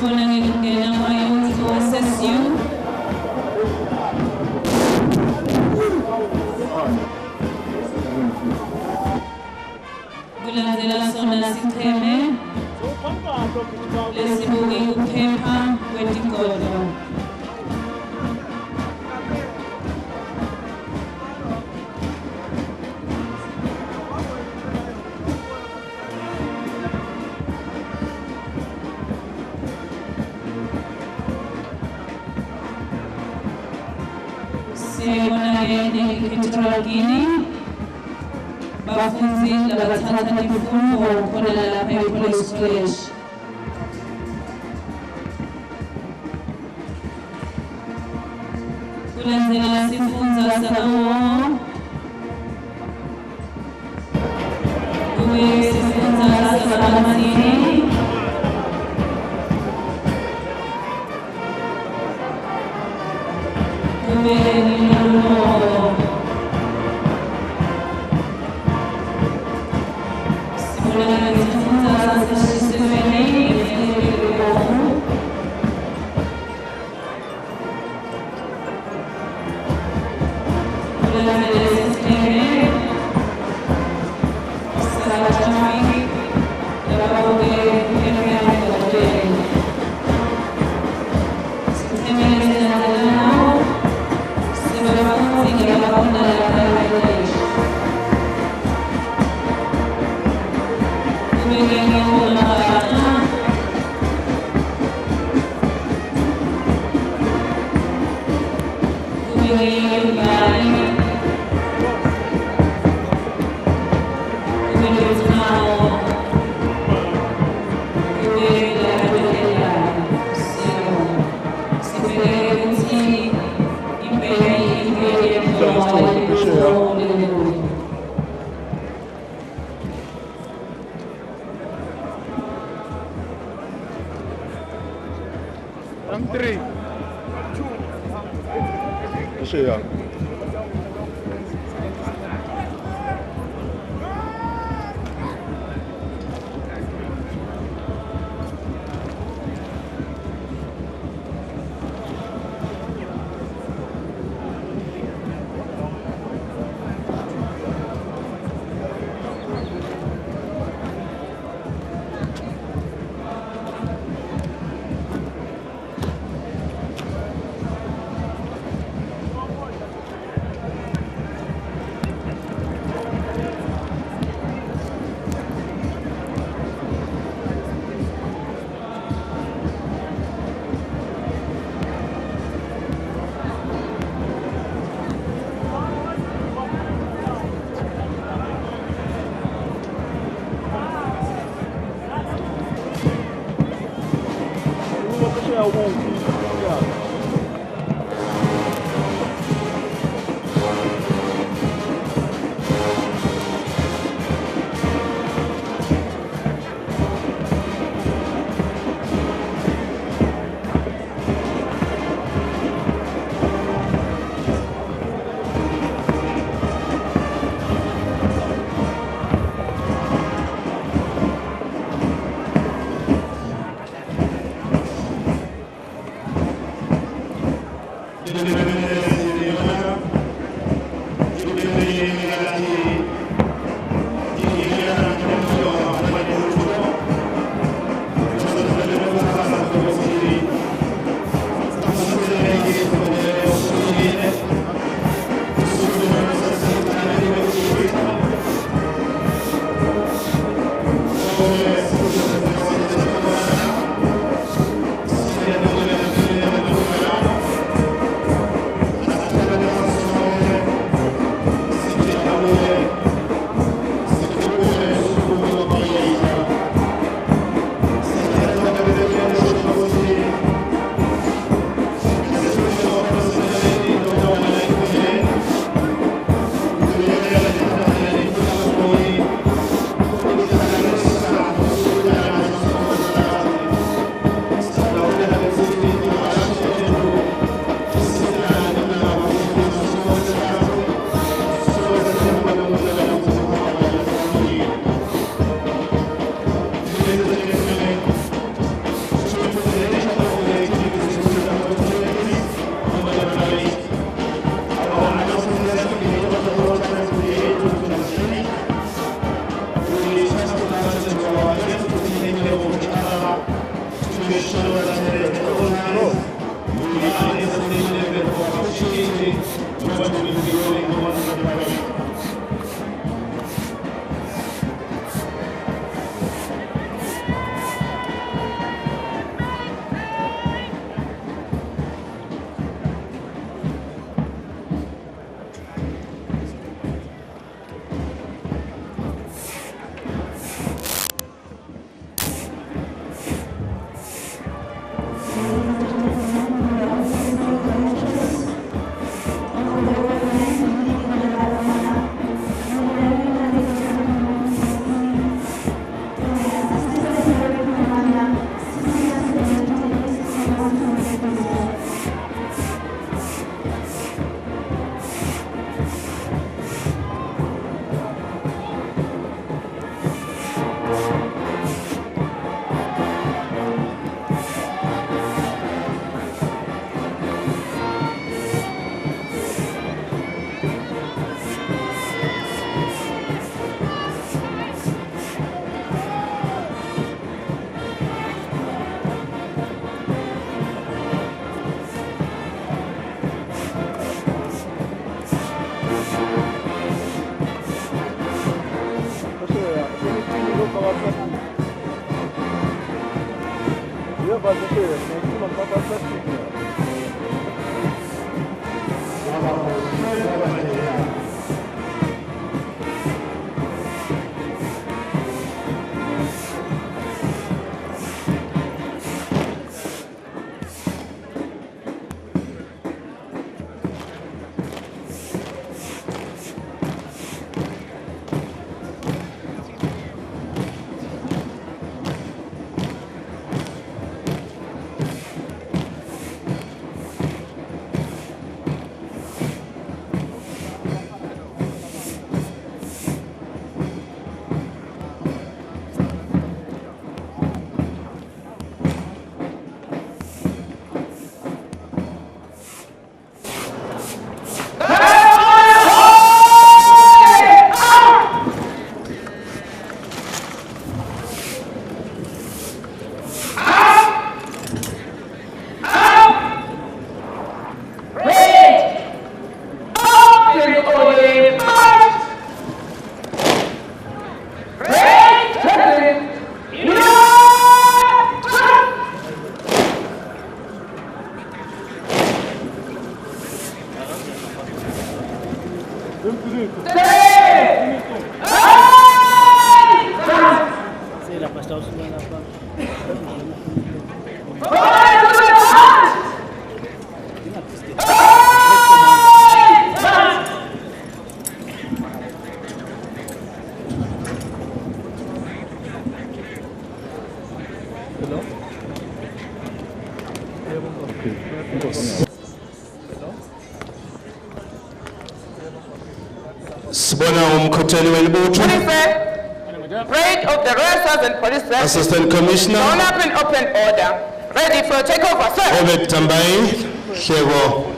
sibona ngikungena ama-youth o-SSU. Kulandela sona sicheme lesibuke ukuphepha kwetigodo. Siyabona-ke nge-Equatorial bafunzi labathatha imfundo khona lapha e-Poice College. Kulandela sifundza sakamomo, kube sifundza sakamasini, kube nilolomo. Parade of the Racers and Police Service. Assistant Commissioner. Drawn up in open order. Ready for takeover, sir. Obed Tambai, Shego.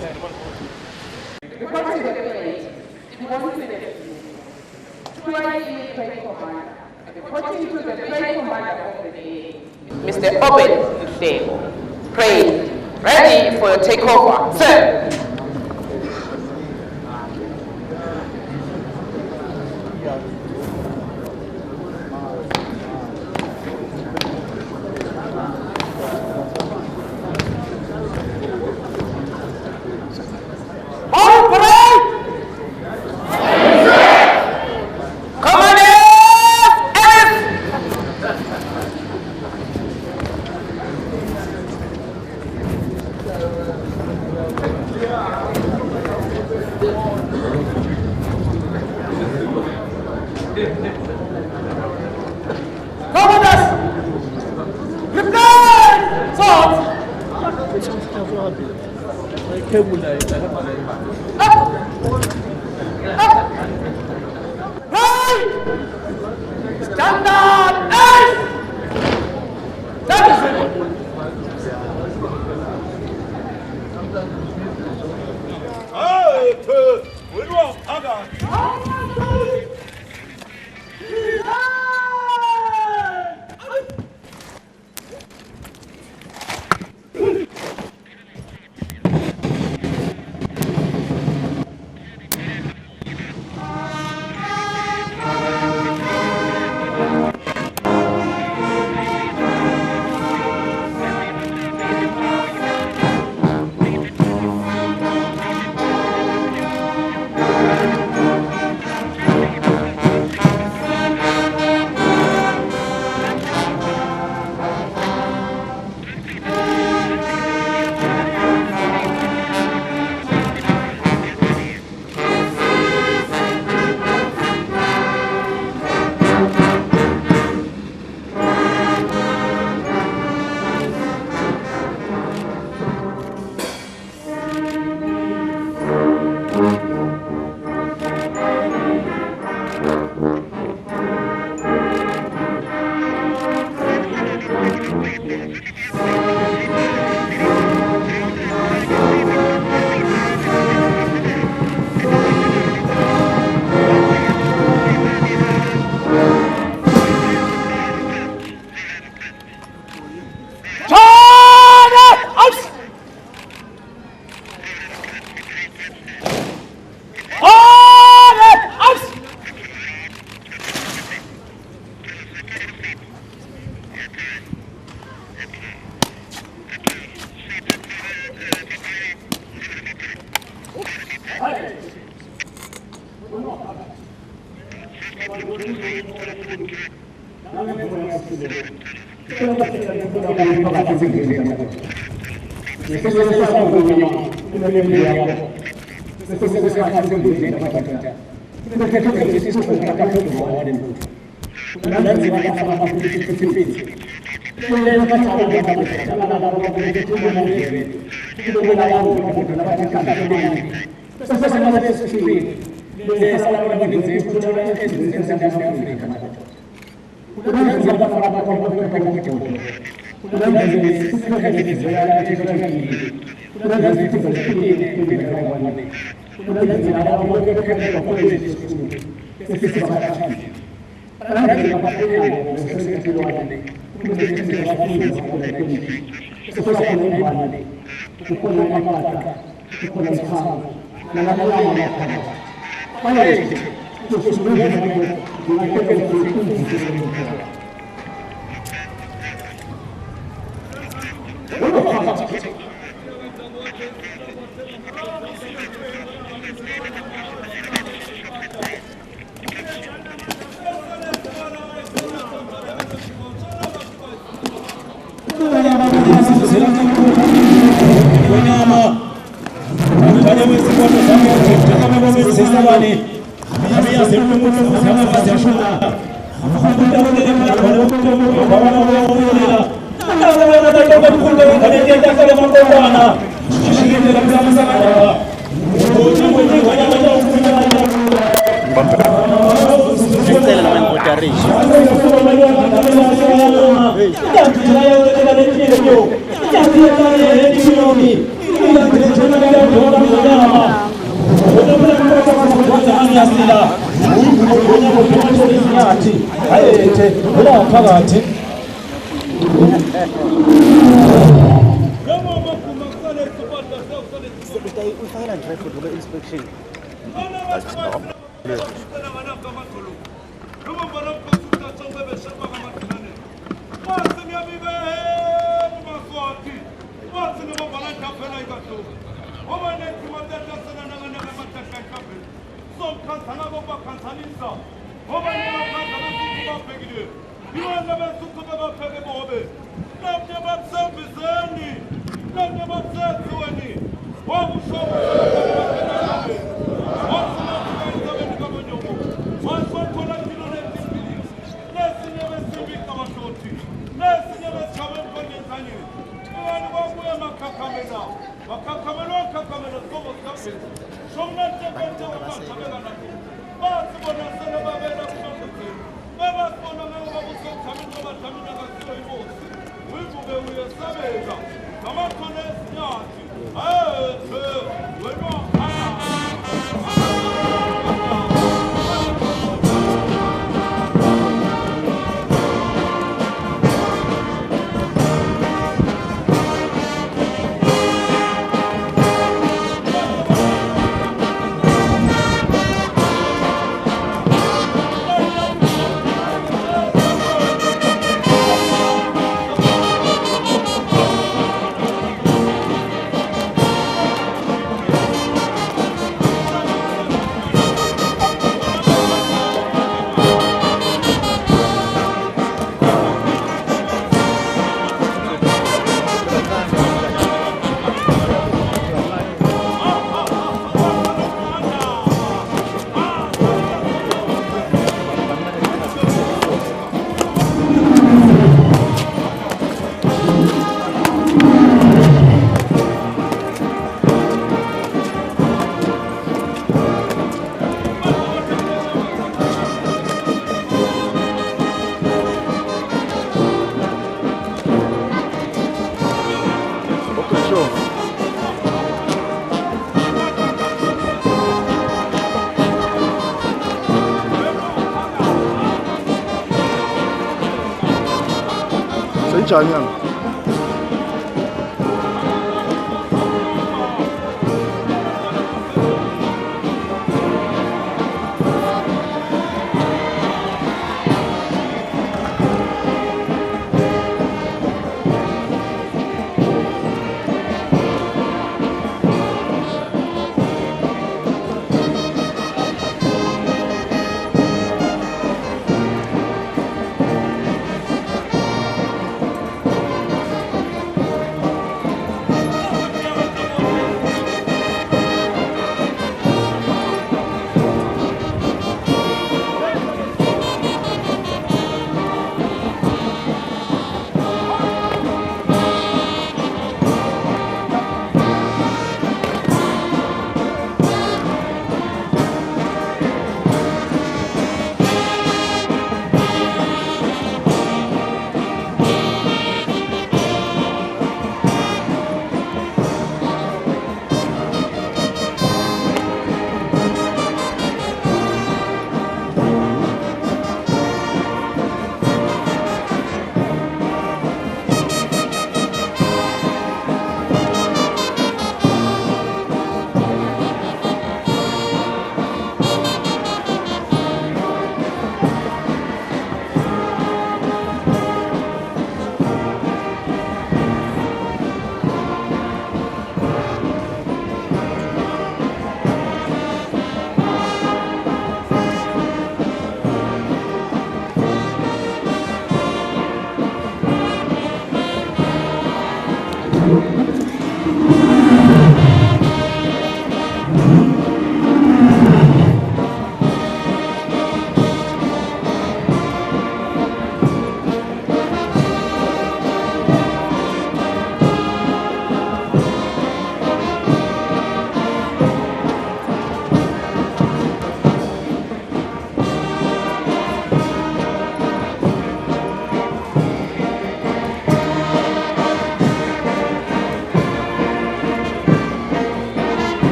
Mr. Obed Shego. Parade. Ready for takeover, sir. Chanyang.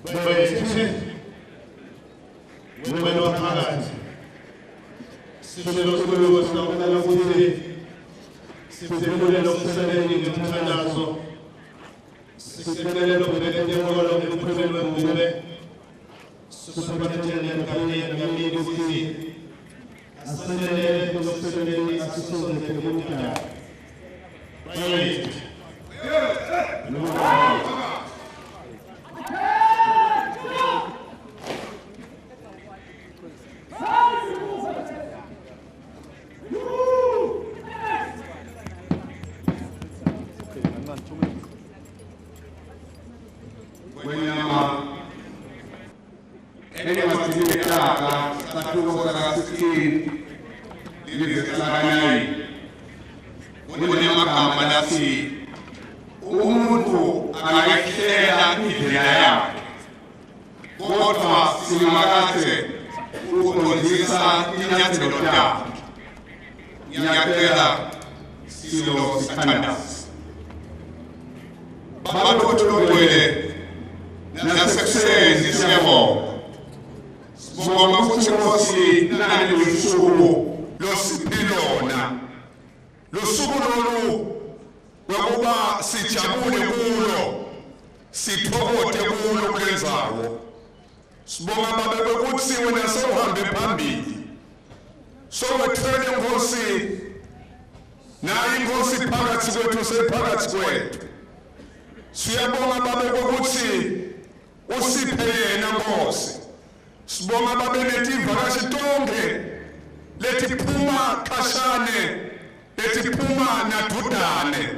Poice, women of heart, Sibelo Sibelo Sibelo Sibelo Sibelo Sibelo Sibelo umuntu akayihlela indlela yakhe kodwa simakathe uqondisa inyathelo lakhe ngiyacela silo sithandaze babathothokele nasekuseni siyabonga sibonga ukuthi Nkosi nani lusuku losiphilona lusuku lolu wakuba sijabule kulo sithokoze kulo kwenzawo sibonga babe bekuthi wena sewuhambe phambili sowethele Nkosi nayi Nkosi phakathi kwethu sephakathi kwethu siyabonga babe bekuthi usiphe yena Nkosi sibonga babe letivakashi tonke letiphuma khashane letiphuma nadudane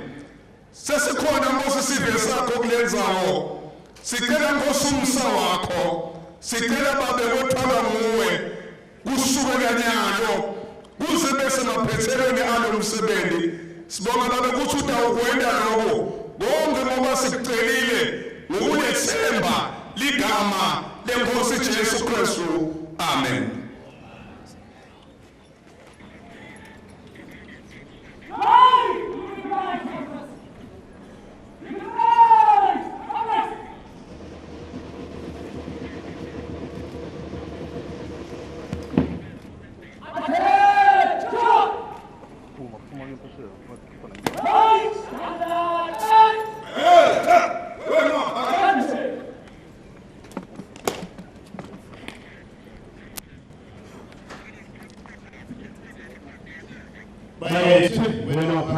sesikhona Nkosi sive sakho kulenzawo sicela Nkosi umsa wakho sicela babe kothwala nguwe kusukela nyalo kuze bese maphethelweni alo msebenzi sibonga babe kuthi utawukwenda lokho konke ngoba sikucelile ngokulethemba ligama leNkosi Jesu Kristu amen. Right!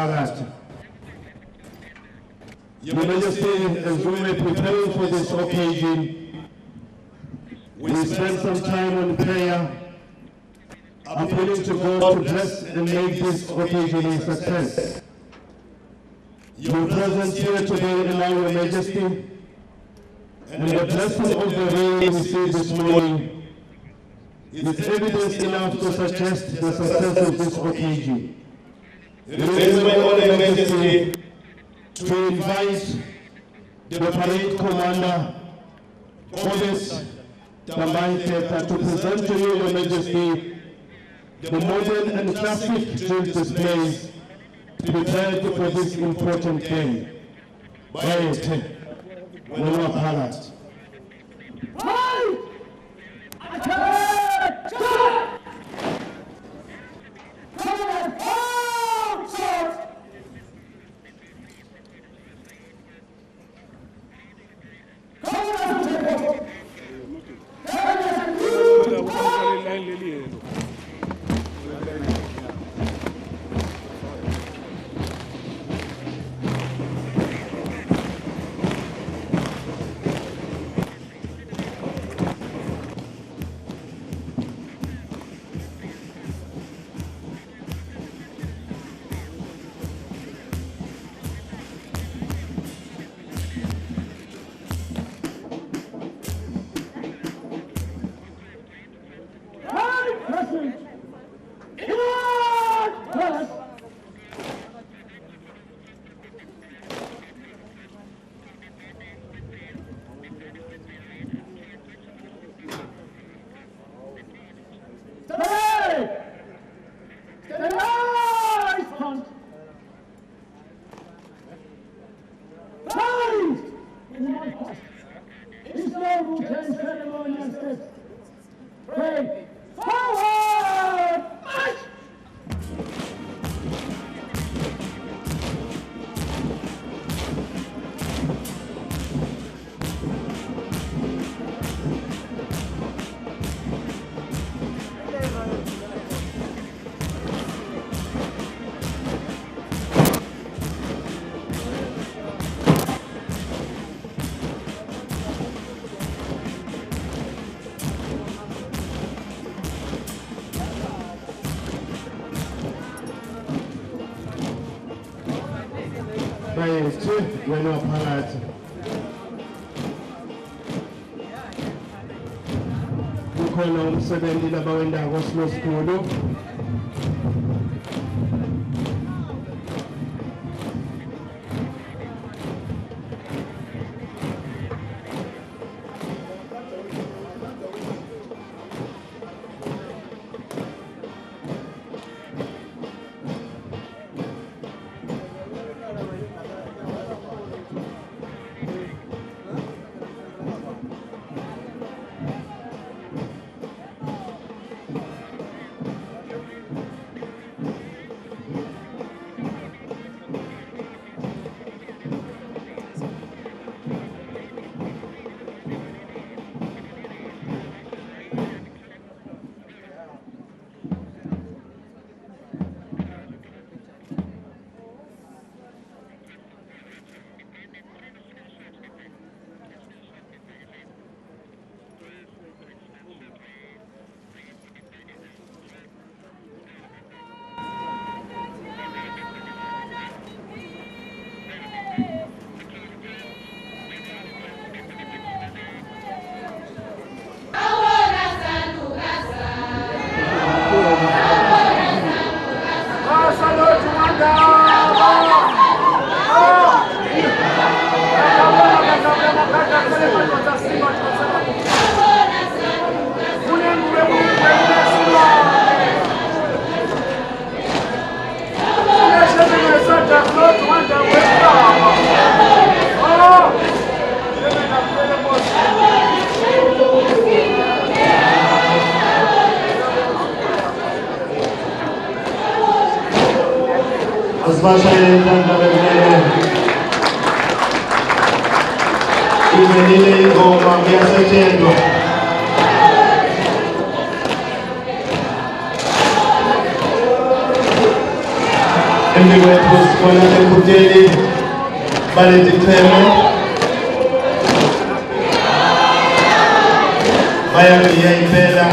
phakathi. Your Majesty, as we were preparing for this occasion, we spent some time on prayer, appealing to God to bless and make this occasion a success. Your presence here today, now, Your Majesty, and the blessing of the rain we received this morning is evidence enough to suggest the success of this occasion. It is my honor, Your Majesty, to invite the parade commander, Poice, to present to you, Your Majesty, the modern and classic drill displays prepared for this important day. Poice, Phakathi. Kukhona umsebenzi labawendayo kosikhulu. Ivenile ingoma kuyasetshenzwa. Embi kwethu Sibona ekhuteli baleticheme bayagiya impela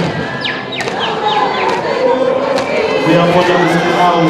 uyabona ukuthi awu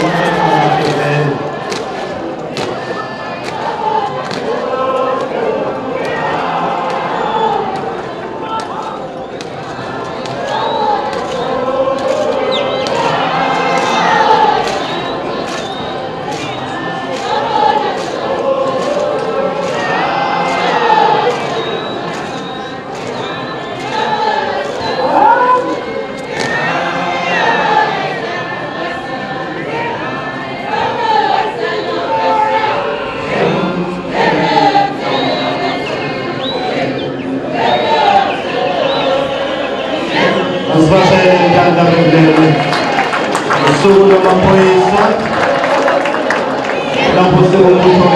Usuku lwamaphoyisa lapho sekumbutho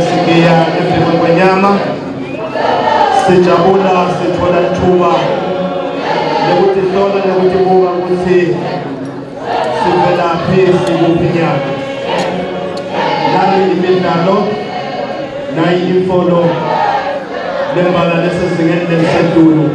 sigiya empini kwenyama sijabula sithola ithuba lokuthi hlola lokuthi buka ukuthi sivelaphi sikuphi nyaka nayi imidlalo nayi imfolo lembala lesezingeni lelisedulu.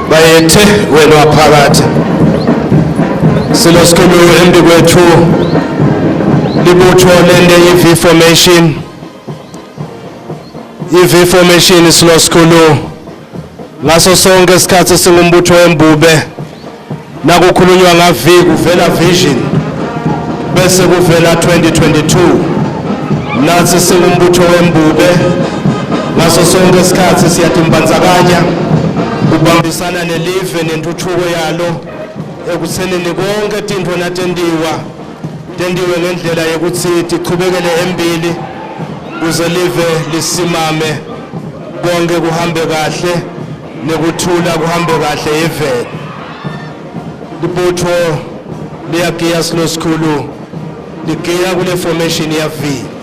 Bayethe wena waphakathi siloskulu embi kwethu libutho lende i-V formation i-V formation siloskulu ngaso sonke isikhathi singumbutho wembube nakukhulunywa ngaV kuvela vision bese kuvela 2022 nathi singumbutho wembube ngaso sonke isikhathi siyatimbandzakanya ukubambisana nelive nentuthuko yalo ekuthenini konke tintfo natendiwe ngendlela yokuthi tichubekele embili kuze live lisimame konke kuhambe kahle nekuthula kuhambe kahle eveni libutho liyagiya silosikhulu ligeya kule formation ya V.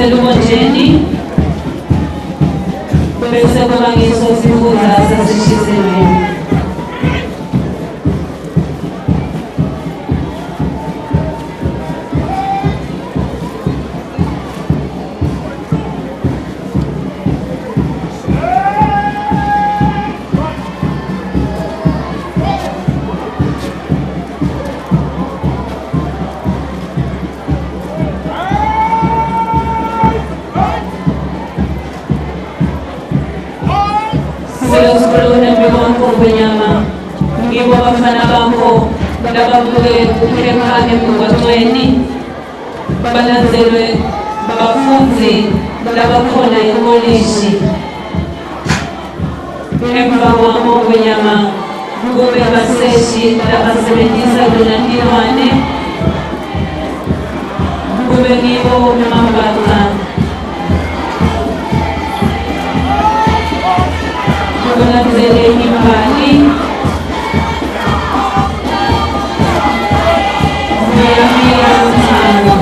selubonjeni bese kuba ngiso sibuza sasishiselweni. Benyama ngibo bafana bakho lababuke kuphekane mgwaqweni balanzelwe bafunzi labakhona ekolishi emva kwamo benyama kube abaseshi labasebenzisa lona nilwane kube ngibo memambaka kulandzele imbali miyamira mthano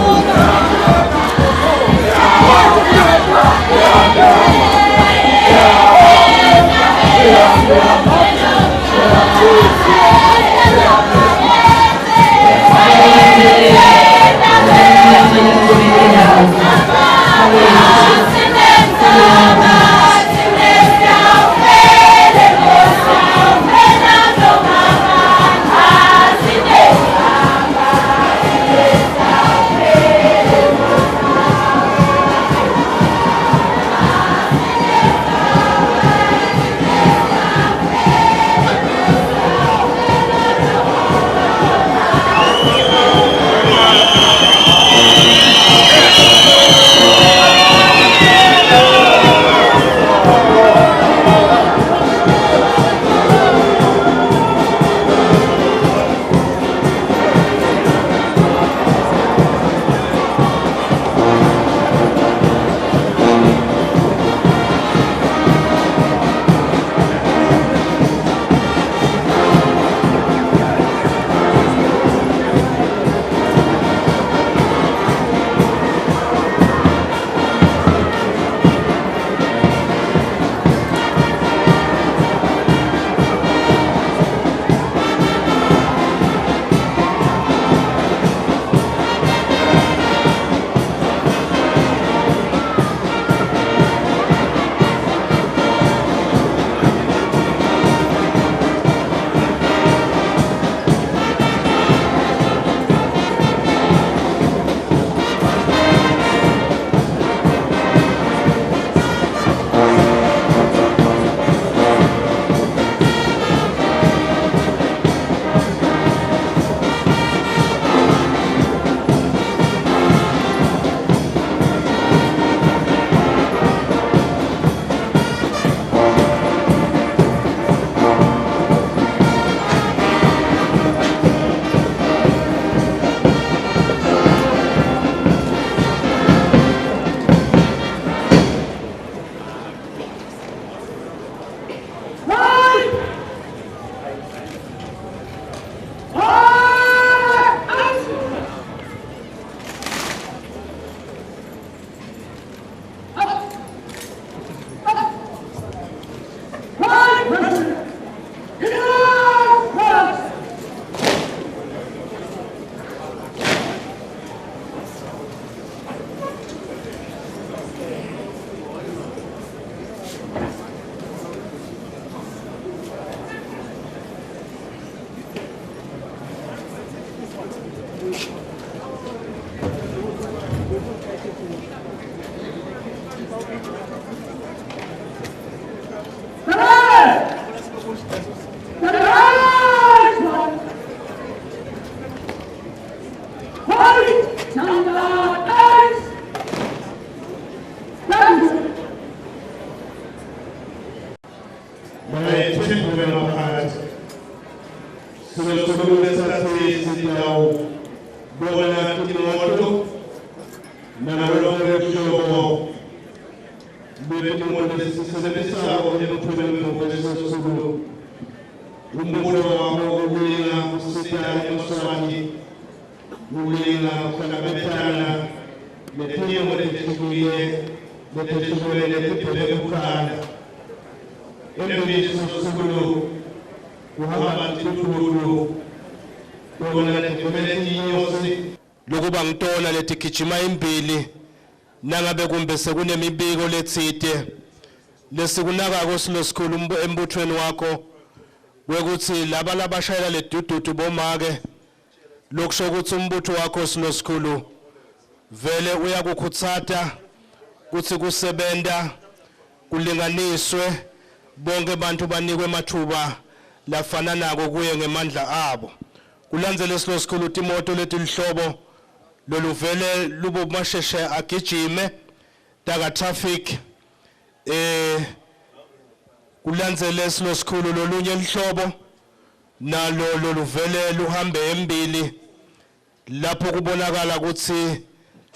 Eswatini Eswatini, leteshulele tipekuqala. Emveni soskulu kuhamba titulu kona letimele tiyosi. lokuba ngitona letigijima imbili nangabe kumbe sekunemibiko letsite lesikunakako silosikhulu embuthweni wakho wekuthi laba labashayela ledududu bomake lokusho ukuthi umbutho wakho silosikhulu vele uyakukhutsata kuthi kusebenta kulinganiswe bonke abantu banikwe mathuba lafana nako kuye ngemandla abo kulandzele silosikhulu timoto letilihlobo loluvele lubo masheshe agijime taka traffic kulandzele silosikhulu lolunye lihlobo nalo loluvele luhambe embili lapho kubonakala ukuthi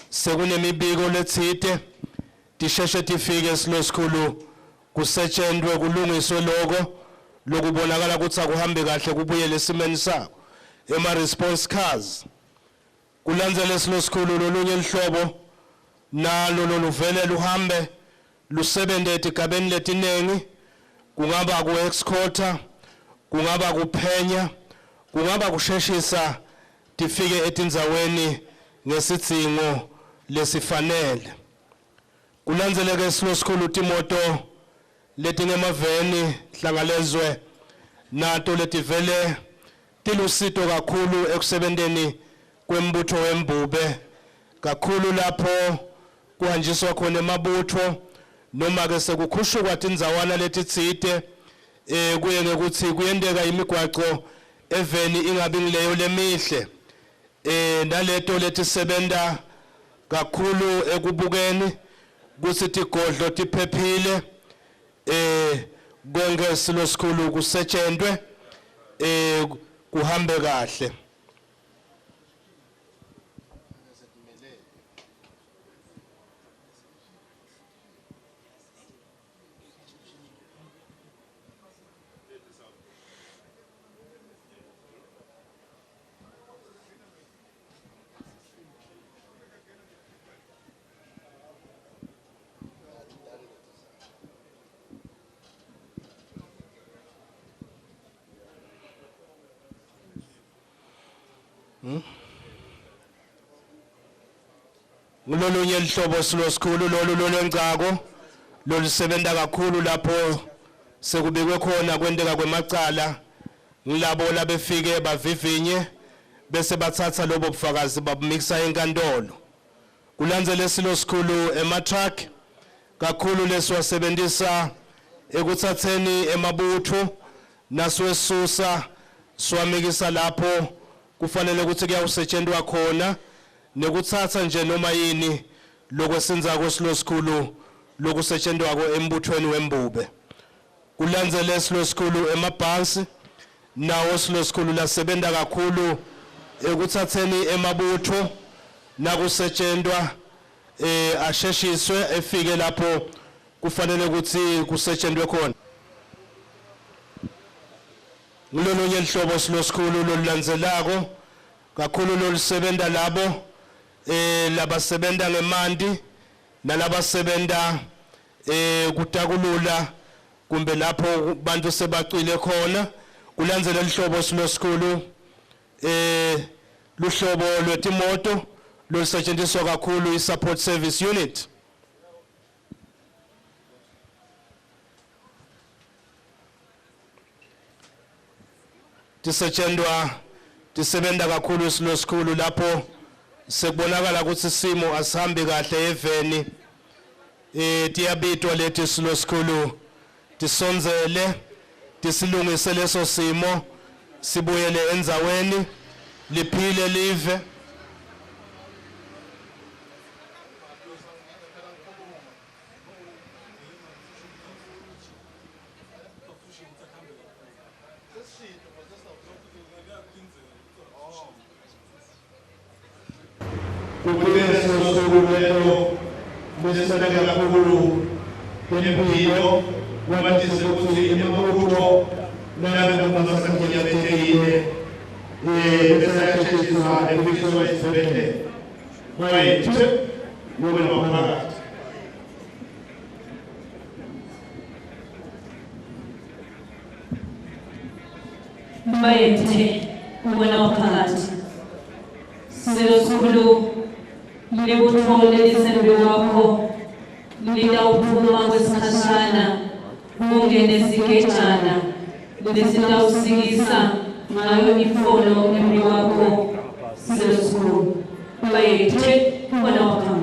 sekunemibiko letsite tisheshe tifike silosikhulu kusetshenzwe kulungiswe lokho lokubonakala ukuthi akuhambe kahle kubuye lesimeni sakho ema response cars kulandzele silosikhulu lolunye lihlobo nalo loluvele luhambe lusebente etigabeni letinengi kungaba ku-escorter kungaba kuphenya kungaba kusheshisa tifike etindzaweni ngesidzingo lesifanele kulandzeleke silosikhulu timoto letingemaveni hlangalezwe nato letivele tilusito kakhulu ekusebenteni kwembutho wembube kakhulu lapho kuhanjiswa khona emabutho noma ke sekukhushukwa tindzawana letitsite kuye ngekuthi kuyendeka imigwaco eveni ingabi ngileyo lemihle naleto letisebenta kakhulu ekubukeni kuthi tigodlo tiphephile konke silosikhulu kusetshenzwe kuhambe kahle ngololunye lihlobo silosikhulu lolu lolengcako lolisebenta kakhulu lapho sekubikwe khona kwenteka kwemacala ngilabo labefike bavivinye bese bathatha lobo bufakazi babumikisa enkantolo kulandzele silosikhulu ematruck kakhulu lesiwasebentisa ekuthatheni emabutho naswesusa swamikisa lapho kufanele ukuthi kuyawusetshenzwa khona nekuthatha nje noma yini lokwesinzako silosikhulu lokusetshenzwako embuthweni wembube kulandzele silosikhulu emabhasi nawo silosikhulu lasebenta kakhulu ekuthatheni emabutho nakusetshenzwa asheshiswe efike lapho kufanele ukuthi kusetshenzwe khona ngilolunye lihlobo silosikhulu lolulandzelako kakhulu lolusebenta labo labasebenta ngemanti nalabasebenta kutakulula kumbe lapho bantu sebacile khona kulandzela lihlobo silosikhulu luhlobo lwetimoto lolusetshenziswa kakhulu i-support service unit tisebenta kakhulu silosikhulu lapho sekubonakala ukuthi isimo asihambi kahle eveni tiyabitwa leti silosikhulu tisonzele tisilungise leso simo sibuyele endzaweni liphile live Kukuleso sokulelo besebeka kakhulu empilo wathi sokuthi emabutho nabe basakhiyethekile besashishwa ebisho esibhedlela bayithe ngoba phakathi bayethe wena waphakathi silo sikhulu libuthole lisembe wakho litawuphuma kwesikhashana ungene esigejana lesitawusikisa ngayo ifolo emri wakho silo sikhulu bayethe wena waphakathi.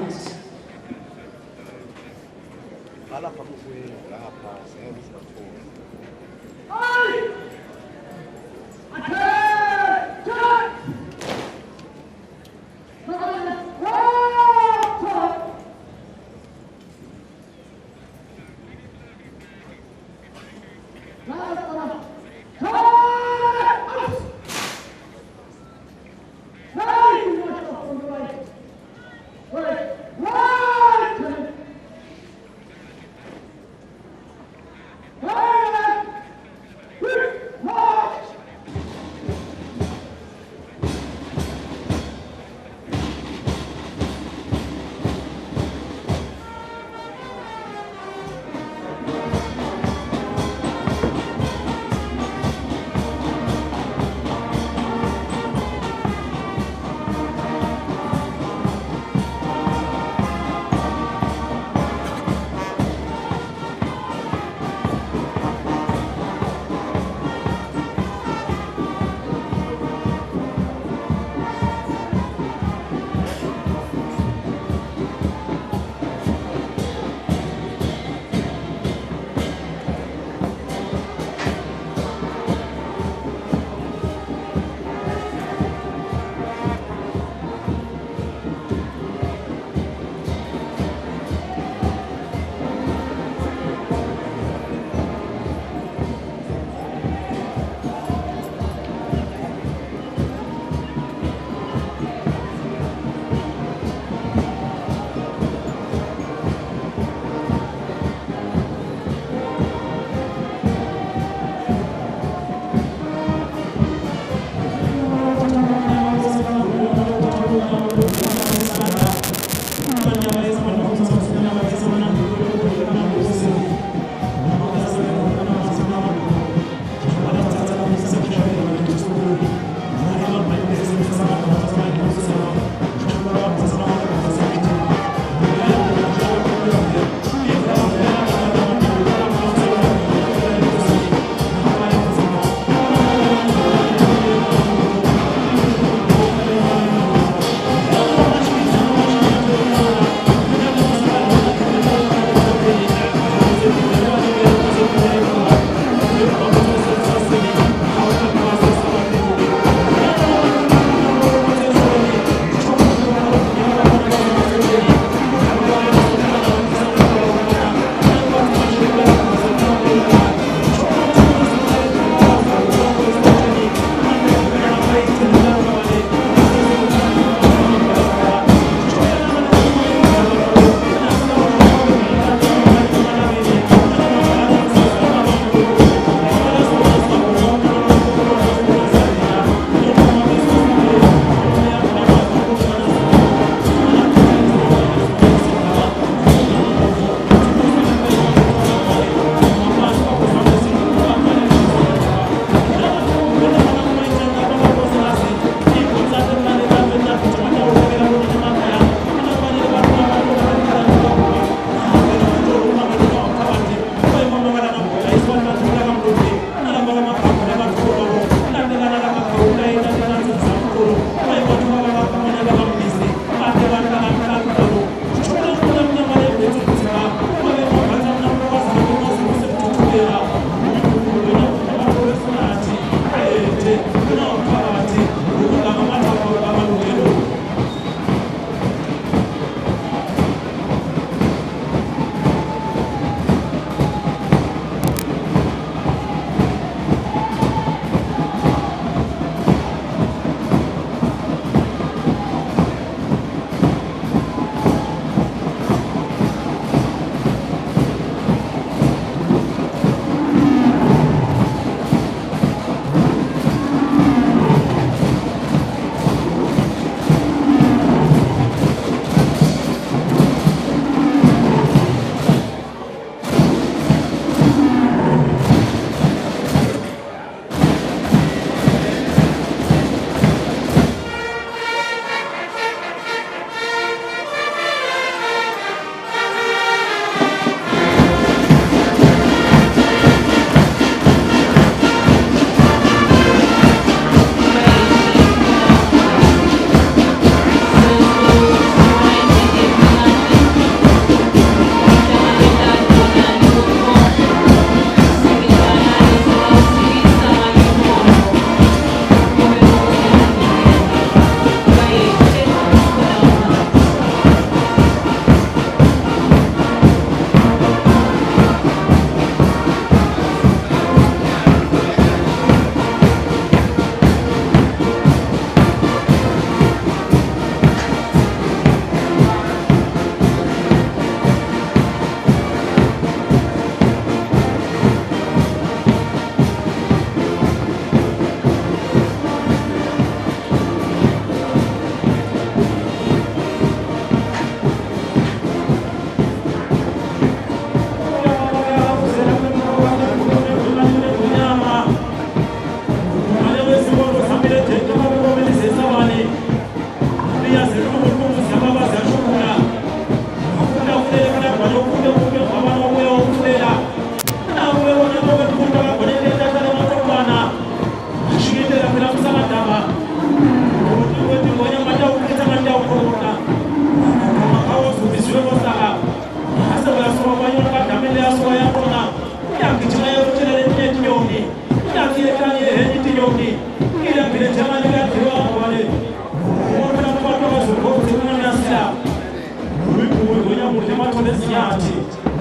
yathi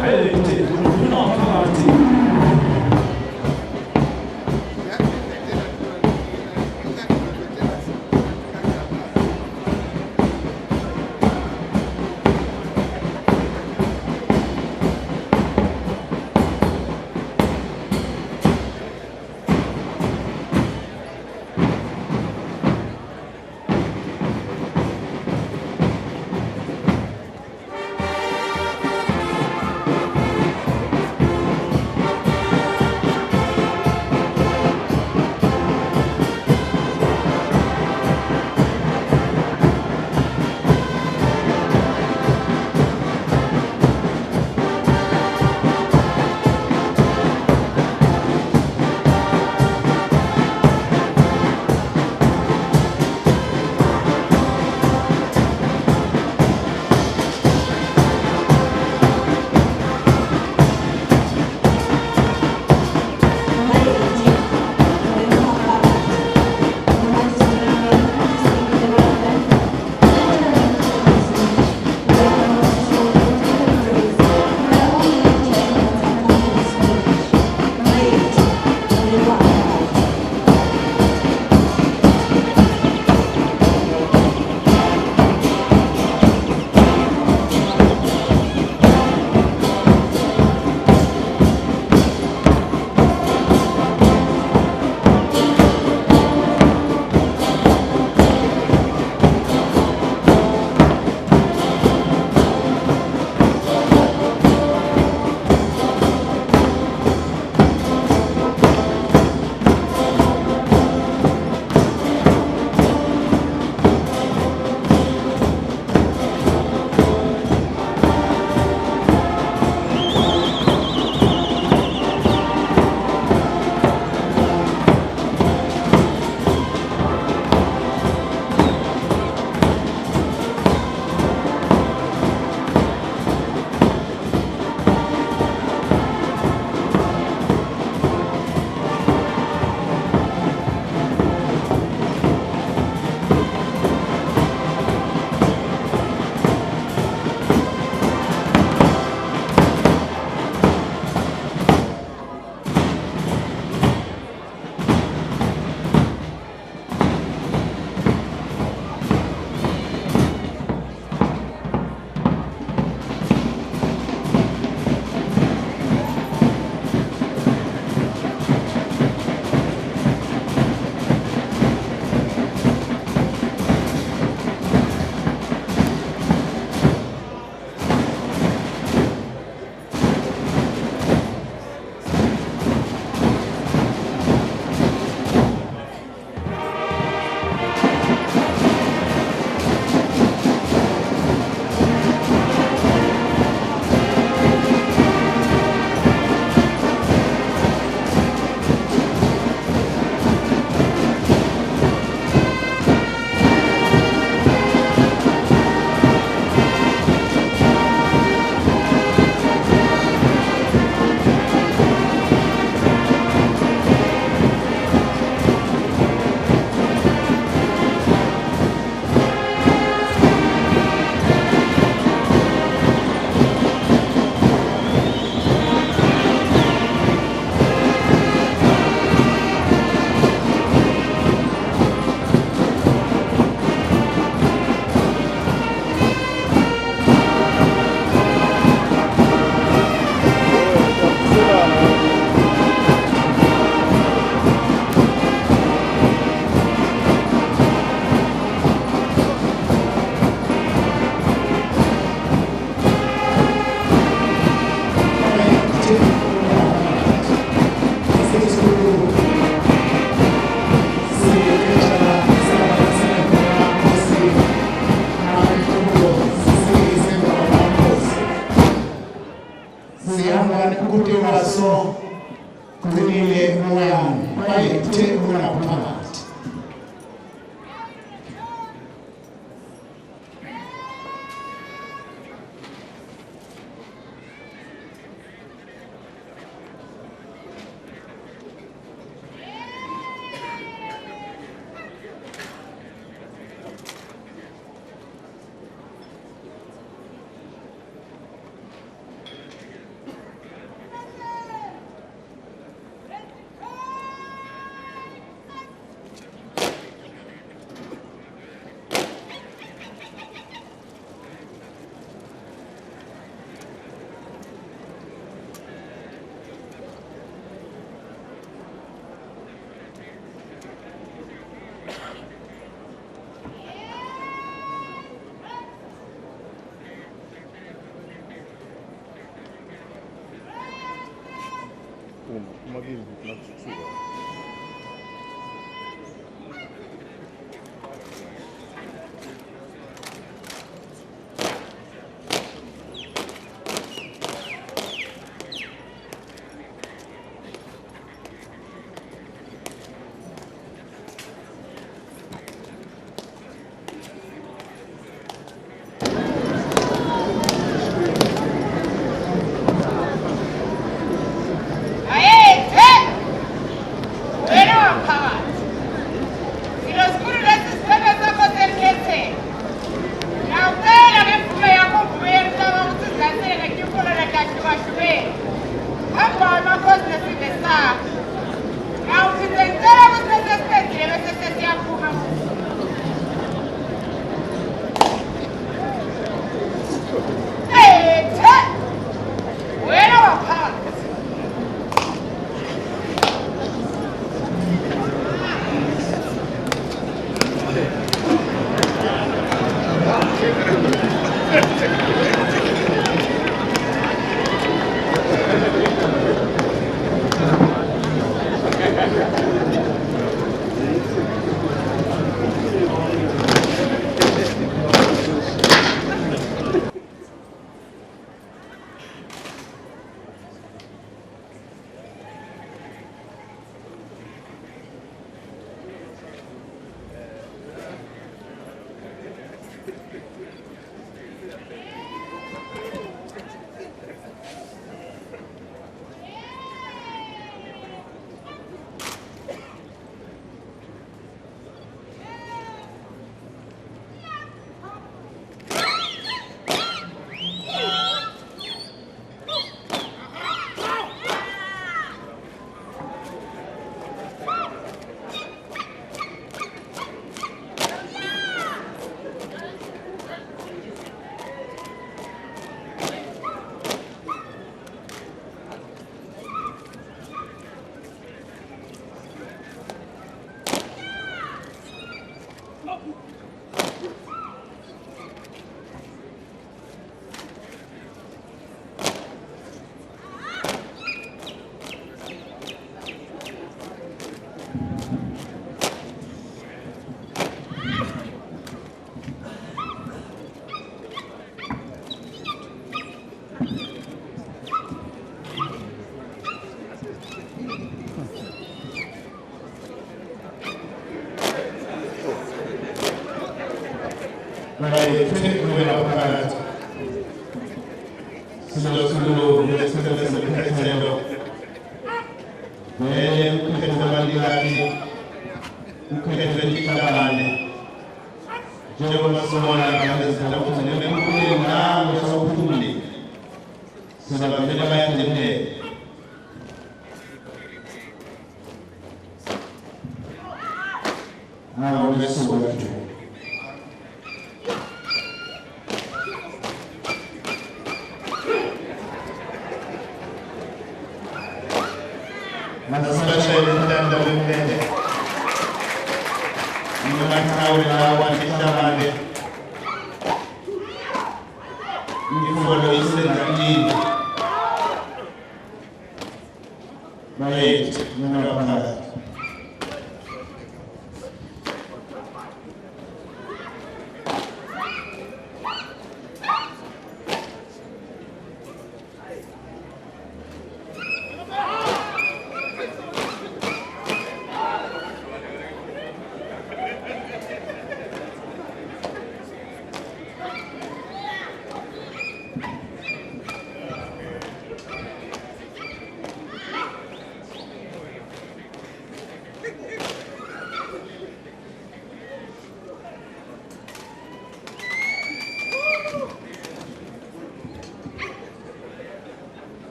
heritage ufuna phakathi.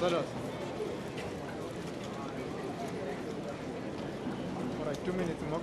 2 minutes more.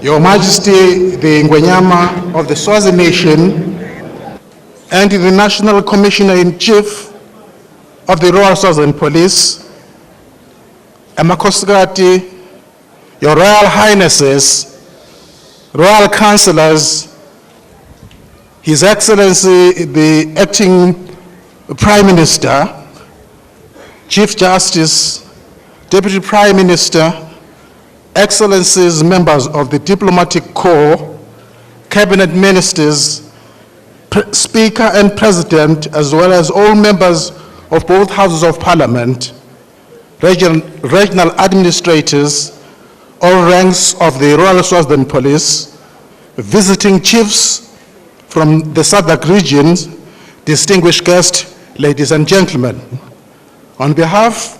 Your Majesty, the Ngwenyama of the Swazi Nation and the National Commissioner-in-Chief of the Royal Swaziland Police, Amakosgati, Your Royal Highnesses, Royal Councillors, His Excellency the Acting Prime Minister, Chief Justice, Deputy Prime Minister, Excellencies, members of the Diplomatic Corps, Cabinet Ministers, Speaker and President, as well as all members of both Houses of Parliament, regional administrators, all ranks of the Royal Swaziland Police, visiting chiefs from the SADC regions, distinguished guests, ladies and gentlemen. On behalf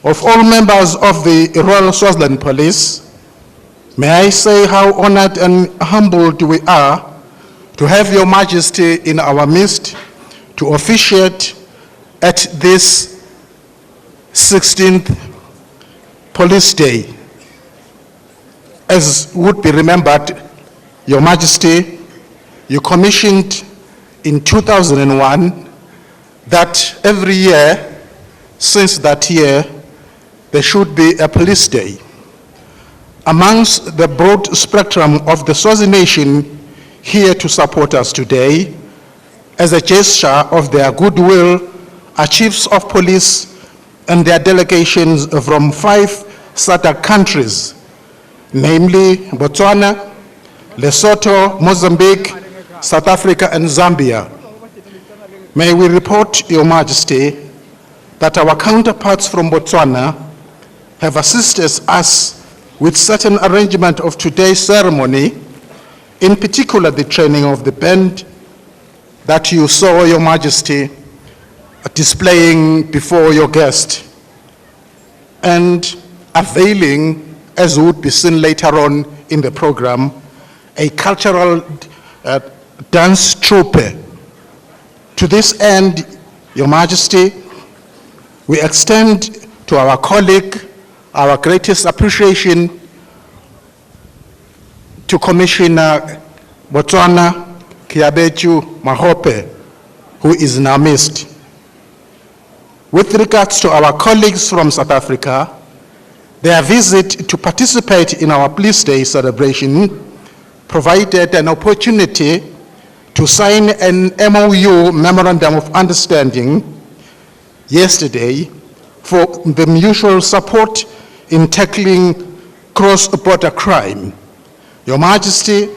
of all members of the Royal Swaziland Police, may I say how honored and humbled we are to have Your Majesty in our midst to officiate at this 16th Police Day. As would be remembered, Your Majesty, you commissioned in 2001 that every year, since that year, there should be a police day. Amongst the broad spectrum of the Swazi nation here to support us today, as a gesture of their goodwill, are chiefs of police and their delegations from 5 SADC countries, namely Botswana, Lesotho, Mozambique, South Africa, and Zambia. May we report, Your Majesty, that our counterparts from Botswana have assisted us with certain arrangement of today's ceremony, in particular the training of the band that you saw, Your Majesty, displaying before your guest, and availing, as would be seen later on in the program, a cultural dance troupe. To this end, Your Majesty, we extend to our colleague our greatest appreciation to Commissioner Botswana Kiabechu Mahope, who is in our midst. With regards to our colleagues from South Africa, their visit to participate in our Police Day celebration provided an opportunity to sign an MOU, Memorandum of Understanding, yesterday for the mutual support in tackling cross-border crime. Your Majesty,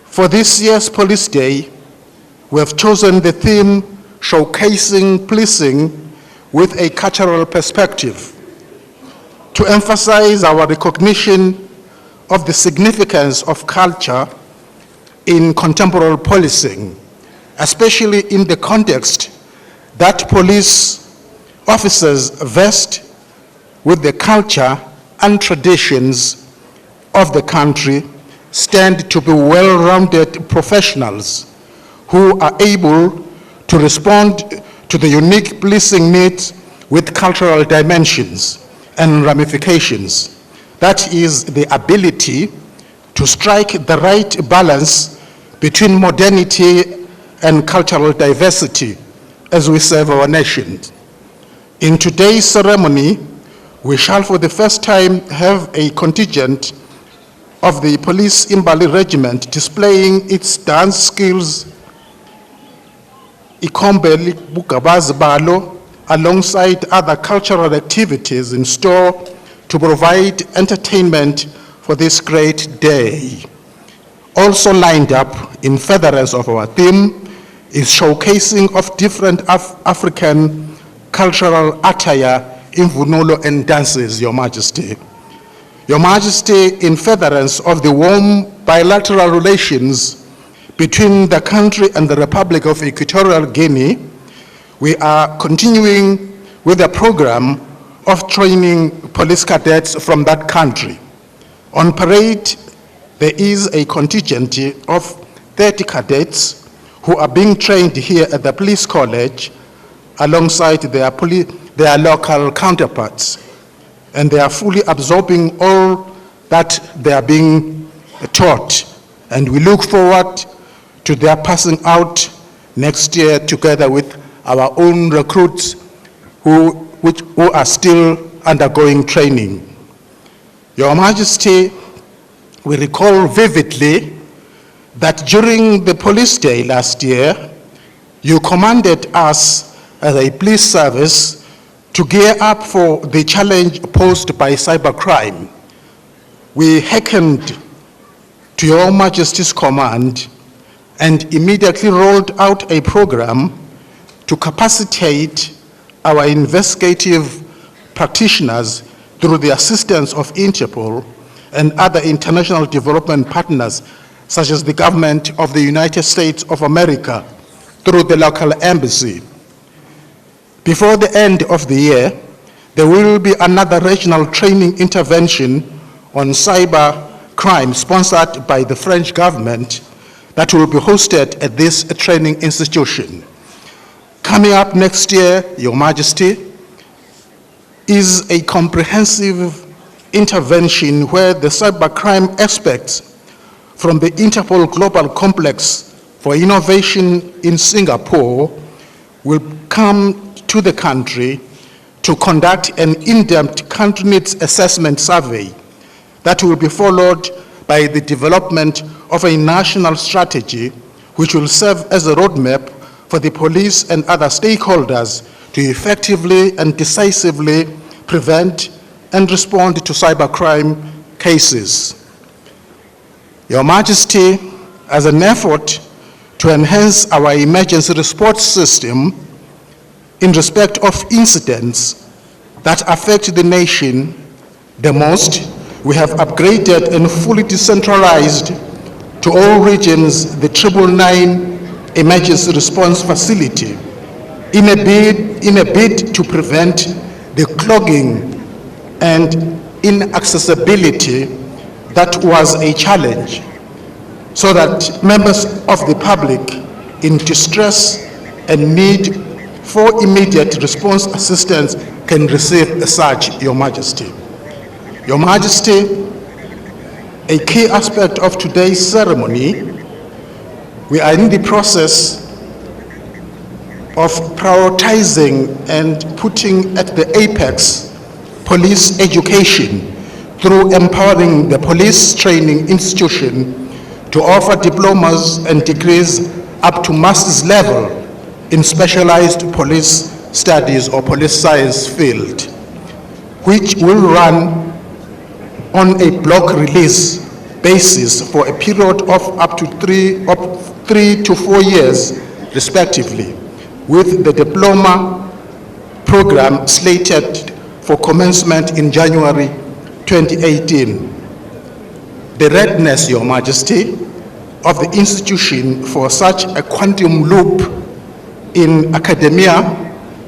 for this year's Police Day, we have chosen the theme showcasing policing with a cultural perspective to emphasize our recognition of the significance of culture in contemporary policing, especially in the context that police officers vest with the culture and traditions of the country, stand to be well-rounded professionals who are able to respond to the unique policing needs with cultural dimensions and ramifications. That is the ability to strike the right balance between modernity and cultural diversity as we serve our nation. In today's ceremony, we shall for the first time have a contingent of the Police Imbali Regiment displaying its dance skills ikombeli bugabazi balo alongside other cultural activities in store to provide entertainment for this great day. Also lined up in furtherance of our theme is showcasing of different African cultural attire, imvunulo and dances, Your Majesty. Your Majesty, in furtherance of the warm bilateral relations between the country and the Republic of Equatorial Guinea, we are continuing with a program of training police cadets from that country. On parade, there is a contingent of 30 cadets who are being trained here at the Police College alongside their local counterparts. And they are fully absorbing all that they are being taught. And we look forward to their passing out next year together with our own recruits who are still undergoing training. Your Majesty, we recall vividly that during the police day last year, you commanded us as a police service to gear up for the challenge posed by cybercrime. We hearkened to Your Majesty's command and immediately rolled out a program to capacitate our investigative practitioners through the assistance of Interpol and other international development partners, such as the government of the United States of America through the local embassy. Before the end of the year, there will be another regional training intervention on cyber crime sponsored by the French government that will be hosted at this training institution. Coming up next year, Your Majesty, is a comprehensive intervention where the cybercrime experts from the Interpol Global Complex for Innovation in Singapore will come to the country to conduct an in-depth country needs assessment survey that will be followed by the development of a national strategy which will serve as a roadmap for the police and other stakeholders to effectively and decisively prevent and respond to cybercrime cases. Your Majesty, as an effort to enhance our emergency response system in respect of incidents that affect the nation the most, we have upgraded and fully decentralized to all regions the 999 emergency response facility in a bid to prevent the clogging and inaccessibility that was a challenge, so that members of the public in distress and need for immediate response assistance can receive such, Your Majesty. Your Majesty, a key aspect of today's ceremony, we are in the process of prioritizing and putting at the apex police education through empowering the police training institution to offer diplomas and degrees up to master's level in specialized police studies or police science field, which will run on a block release basis for a period of up to 3 to 4 years, respectively, with the diploma program slated for commencement in January 2018. The readiness, Your Majesty, of the institution for such a quantum loop in academia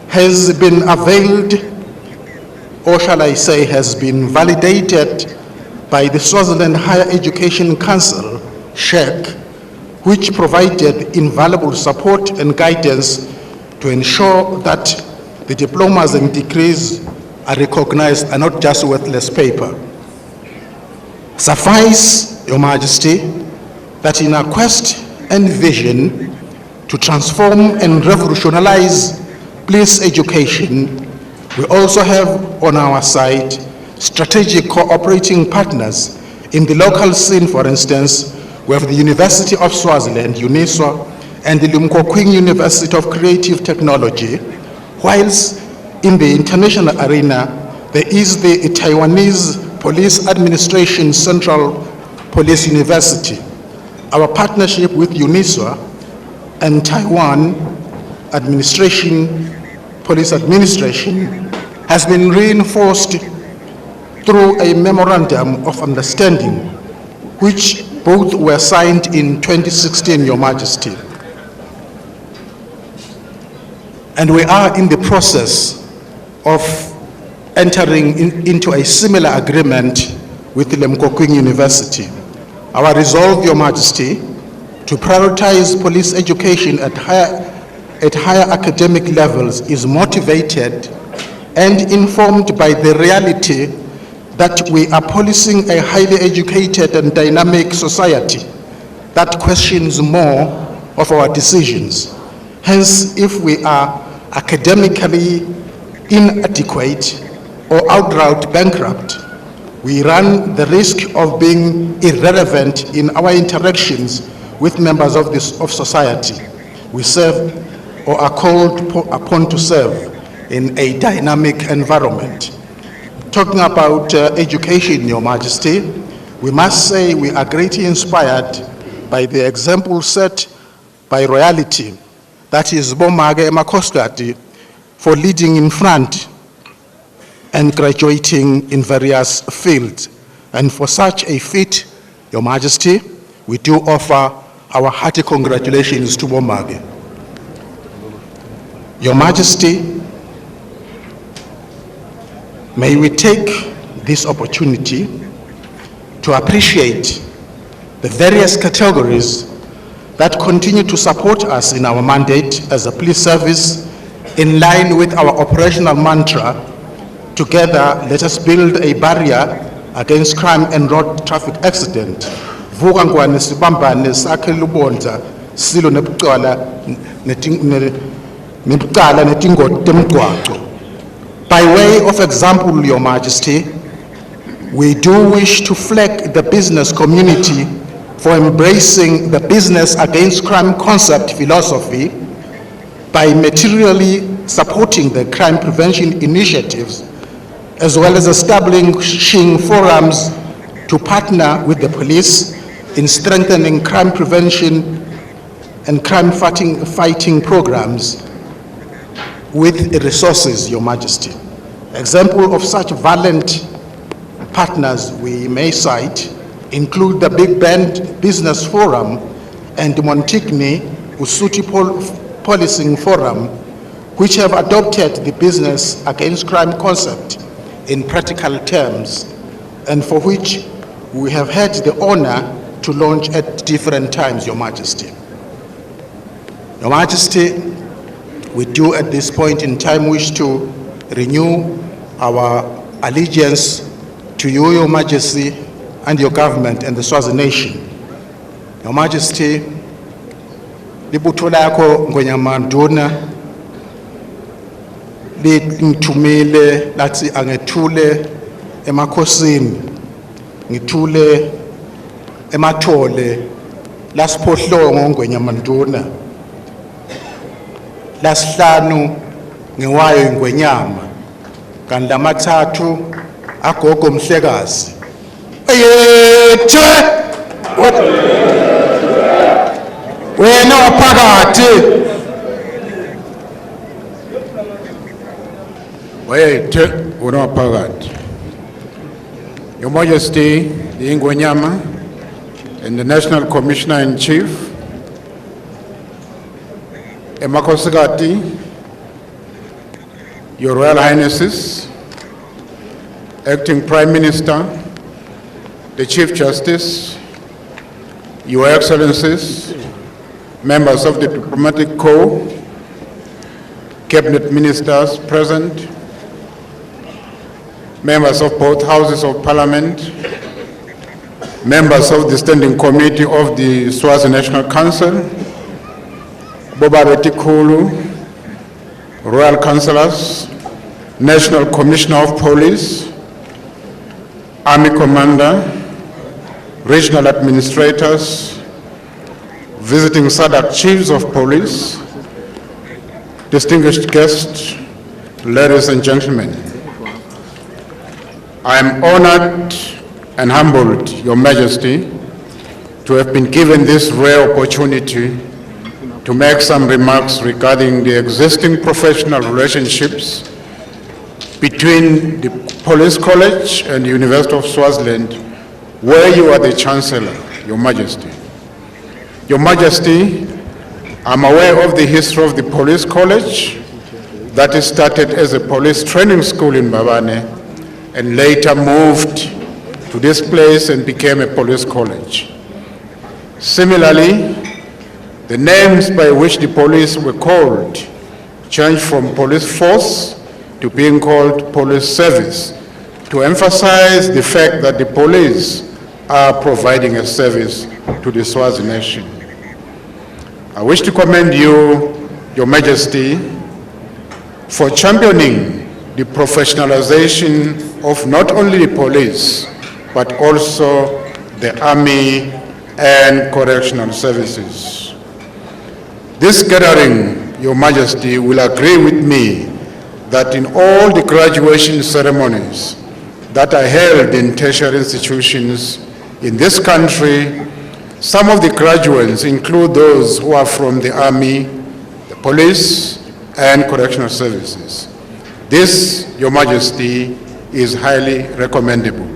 has been availed, or shall I say has been validated by the Swaziland Higher Education Council, SHEC, which provided invaluable support and guidance to ensure that the diplomas and degrees are recognized and not just worthless paper. Suffice, Your Majesty, that in our quest and vision to transform and revolutionize police education, we also have on our side strategic cooperating partners in the local scene. For instance, we have the University of Swaziland, UNISWA, and the Limpopo University of Creative Technology, whilst in the international arena, there is the Taiwanese Police Administration Central Police University. Our partnership with UNISWA and Taiwan Police Administration has been reinforced through a memorandum of understanding, which both were signed in 2016, Your Majesty. And we are in the process of entering into a similar agreement with the Limpopo University. Our resolve, Your Majesty, to prioritize police education at higher academic levels is motivated and informed by the reality that we are policing a highly educated and dynamic society that questions more of our decisions. Hence, if we are academically inadequate or outright bankrupt, we run the risk of being irrelevant in our interactions with members of society. We serve or are called upon to serve in a dynamic environment. Talking about education, Your Majesty, we must say we are greatly inspired by the example set by royalty, that is Bomage Makosgati, for leading in front and graduating in various fields. And for such a feat, Your Majesty, we do offer our hearty congratulations to Bomage. Your Majesty, may we take this opportunity to appreciate the various categories that continue to support us in our mandate as a police service in line with our operational mantra, together let us build a barrier against crime and road traffic accident. Vuka ngwane sibambane sakhe lubonza silo nebucala netingoti temgwaqo. By way of example, Your Majesty, we do wish to flag the business community for embracing the business against crime concept philosophy by materially supporting the crime prevention initiatives, as well as establishing forums to partner with the police in strengthening crime prevention and crime fighting programs with resources, Your Majesty. Example of such valiant partners we may cite include the Big Bend Business Forum and the Montigny Usuti Policing Forum, which have adopted the business against crime concept in practical terms, and for which we have had the honor to launch at different times, Your Majesty. Your Majesty, we do at this point in time wish to renew our allegiance to you, Your Majesty, and your government and the Swazi nation. Your Majesty, libutho lakho ngonyamanduna lithumile lathi angethule emakhosini, ngithule emathole lasiphohlongo ngonyamanduna, lasihlanu ngewayo ingwenyama, kanti lamathathu agogo mhlekazi. Eyethe wena waphakathi, wayethe wena waphakathi. Your Majesty, the Ingwenyama and the National Commissioner-in-Chief, Emakosikati, Your Royal Highnesses, Acting Prime Minister, the Chief Justice, Your Excellencies, members of the Diplomatic Corps, Cabinet Ministers present, members of both Houses of Parliament, members of the Standing Committee of the Swazi National Council, Boba Betikulu, Royal Councillors, National Commissioner of Police, Army Commander, Regional Administrators, visiting SADC Chiefs of Police, distinguished guests, ladies and gentlemen. I am honored and humbled, Your Majesty, to have been given this rare opportunity to make some remarks regarding the existing professional relationships between the Police College and the University of Swaziland, where you are the Chancellor, Your Majesty. Your Majesty, I'm aware of the history of the Police College that started as a police training school in Mbabane and later moved to this place and became a police college. Similarly, the names by which the police were called changed from police force to being called police service to emphasize the fact that the police are providing a service to the Swazi nation. I wish to commend you, Your Majesty, for championing the professionalization of not only the police, but also the Army and correctional services. This gathering, Your Majesty, will agree with me that in all the graduation ceremonies that are held in tertiary institutions in this country, some of the graduates include those who are from the Army, the police, and correctional services. This, Your Majesty, is highly recommendable,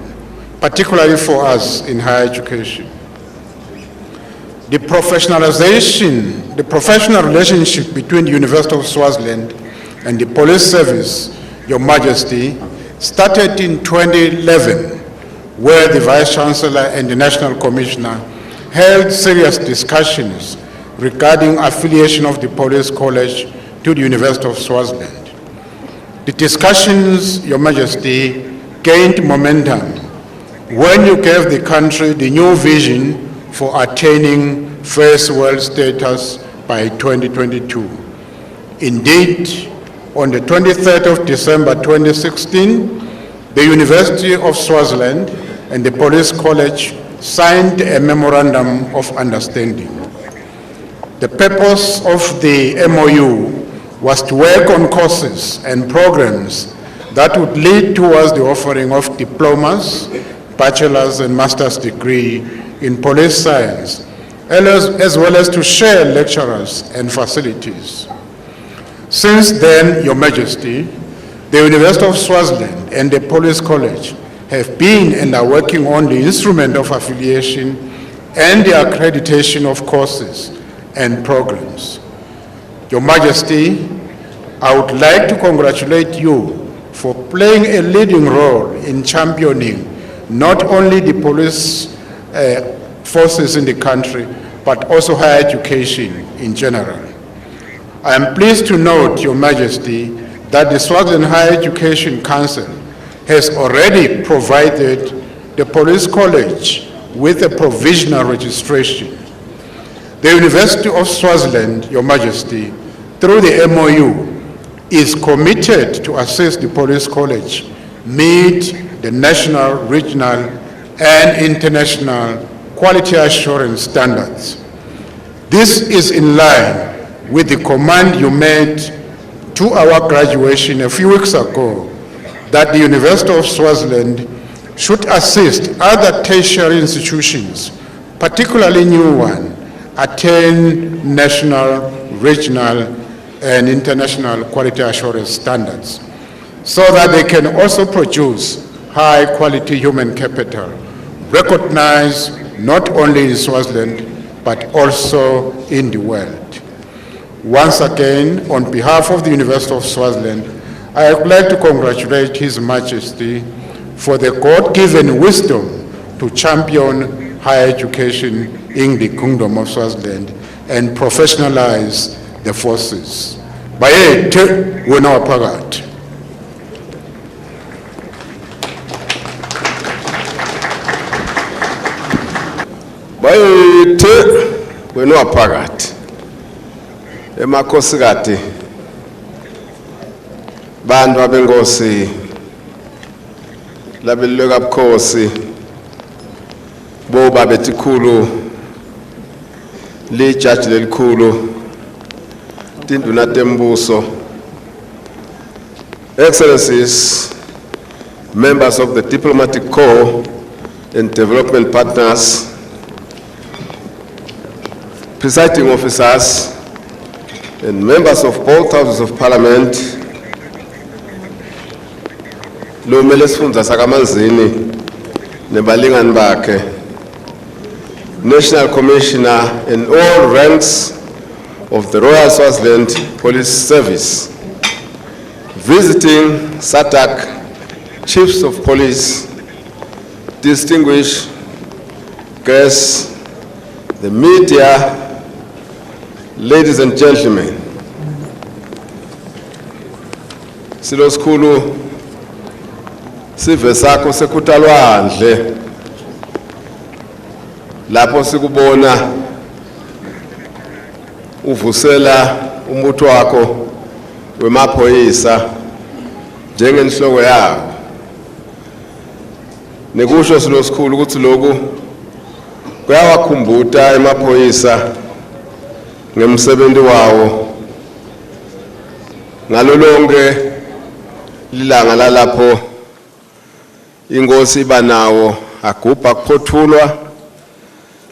particularly for us in higher education. The professionalization, the professional relationship between the University of Swaziland and the police service, Your Majesty, started in 2011, where the Vice Chancellor and the National Commissioner held serious discussions regarding affiliation of the Police College to the University of Swaziland. The discussions, Your Majesty, gained momentum when you gave the country the new vision for attaining first world status by 2022. Indeed, on the 23rd of December 2016, the University of Swaziland and the Police College signed a memorandum of understanding. The purpose of the MOU was to work on courses and programs that would lead towards the offering of diplomas, bachelor's and master's degree in police science, as well as to share lecturers and facilities. Since then, Your Majesty, the University of Swaziland and the Police College have been and are working on the instrument of affiliation and the accreditation of courses and programs. Your Majesty, I would like to congratulate you for playing a leading role in championing not only the police forces in the country, but also higher education in general. I am pleased to note, Your Majesty, that the Swaziland Higher Education Council has already provided the Police College with a provisional registration. The University of Swaziland, Your Majesty, through the MOU, is committed to assist the Police College meet the national, regional, and international quality assurance standards. This is in line with the command you made to our graduation a few weeks ago that the University of Swaziland should assist other tertiary institutions, particularly new ones, attain national, regional, and international quality assurance standards so that they can also produce high-quality human capital, recognized not only in Swaziland, but also in the world. Once again, on behalf of the University of Swaziland, I would like to congratulate His Majesty for the God-given wisdom to champion higher education in the Kingdom of Swaziland and professionalize the forces. Baye te wena waphakathi. Bayithe wena waphakathi emakhosikati bantu abenkosi labeluleka bukhosi boba betikhulu lijaji lelikhulu tinduna tembuso, Excellencies, members of the diplomatic corps and development partners, presiding officers, and members of both houses of parliament, lo mele sifundza sakamanzini nebalingani bakhe, National Commissioner and all ranks of the Royal Swaziland Police Service, visiting SATAC chiefs of police, distinguished guests, the media, ladies and gentlemen. Silo sikhulu sive sakho sekutalwandle lapho sikubona uvusela umbutho wakho wemaphoyisa njengenhloko yawo. Nekusho silo sikhulu ukuthi lokhu kuyawakhumbuta emaphoyisa ngemsebenzi wawo ngalolonke lilanga lalapho inkosi banawo agubha kuphothulwa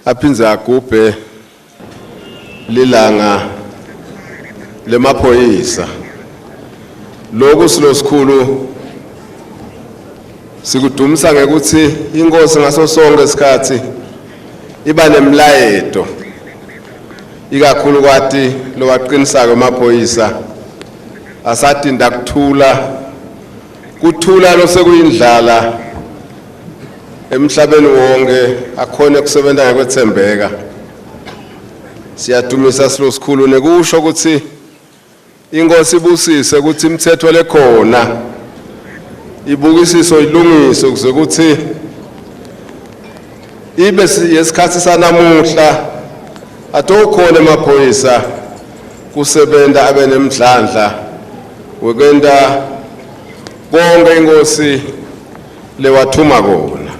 aphinze agubhe lilanga lemaphoyisa. Lokhu silo sikhulu sikudumisa ngekuthi inkosi ngaso sonke isikhathi iba nemlayeto ikakhulu kwathi lo waqinisa kwemaphoyisa asatinda kuthula lo sekuyindlala emhlabeni wonke akhona ukusebenza ngokwethembeka. Siyadumisa silo sikhulu nekusho ukuthi inkosi ibusise ukuthi imithetho lekhona ibukisiso ilungiso ukuze ukuthi ibe yesikhathi sanamuhla atokhona emaphoyisa kusebenta abe nemdlandla wekwenta konke inkosi lewathuma kona.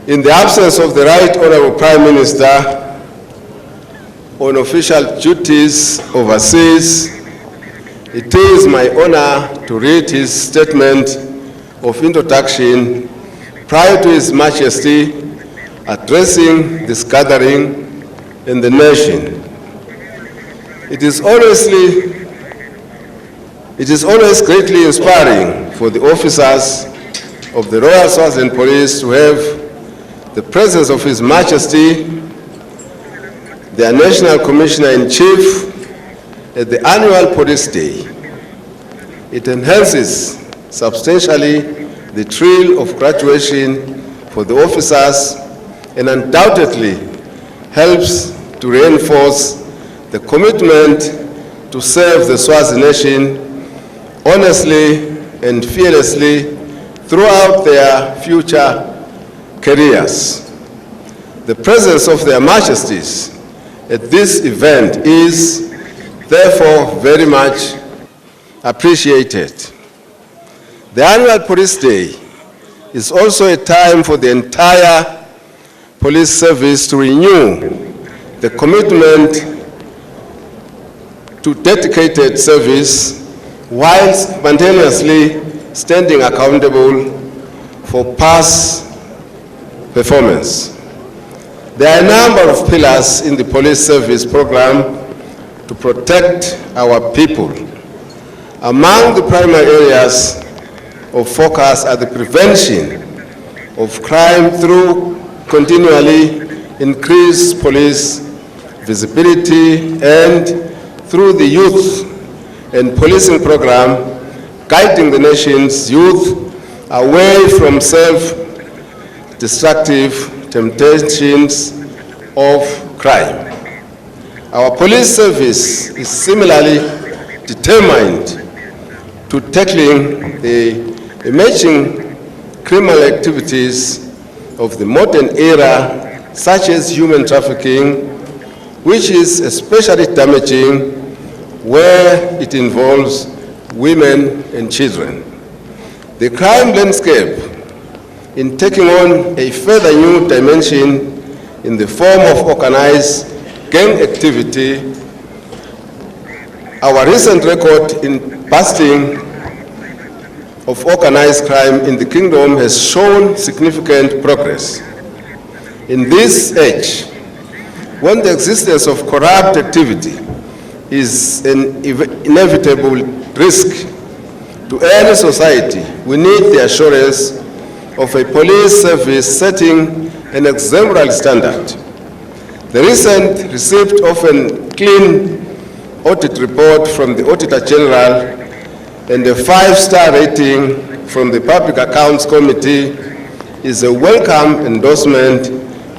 In the absence of the Right Honorable Prime Minister on official duties overseas, it is my honor to read his statement of introduction prior to His Majesty addressing this gathering and the nation. It is always greatly inspiring for the officers of the Royal Swaziland Police to have the presence of His Majesty, their National Commissioner-in-Chief, at the annual Police Day. It enhances substantially the thrill of graduation for the officers and undoubtedly helps to reinforce the commitment to serve the Swazi nation honestly and fearlessly throughout their future careers. The presence of their Majesties at this event is therefore very much appreciated. The annual Police Day is also a time for the entire police service to renew the commitment to dedicated service while spontaneously standing accountable for past performance. There are a number of pillars in the police service program to protect our people. Among the primary areas of focus are the prevention of crime through continually increased police visibility and through the youth and policing program guiding the nation's youth away from self-destructive temptations of crime. Our police service is similarly determined to tackling the emerging criminal activities of the modern era, such as human trafficking, which is especially damaging where it involves women and children. The crime landscape, in taking on a further new dimension in the form of organized gang activity, our recent record in busting of organized crime in the kingdom has shown significant progress. In this age, when the existence of corrupt activity is an inevitable risk to any society, we need the assurance of a police service setting an exemplary standard. The recent receipt of a clean audit report from the Auditor General and a 5-star rating from the Public Accounts Committee is a welcome endorsement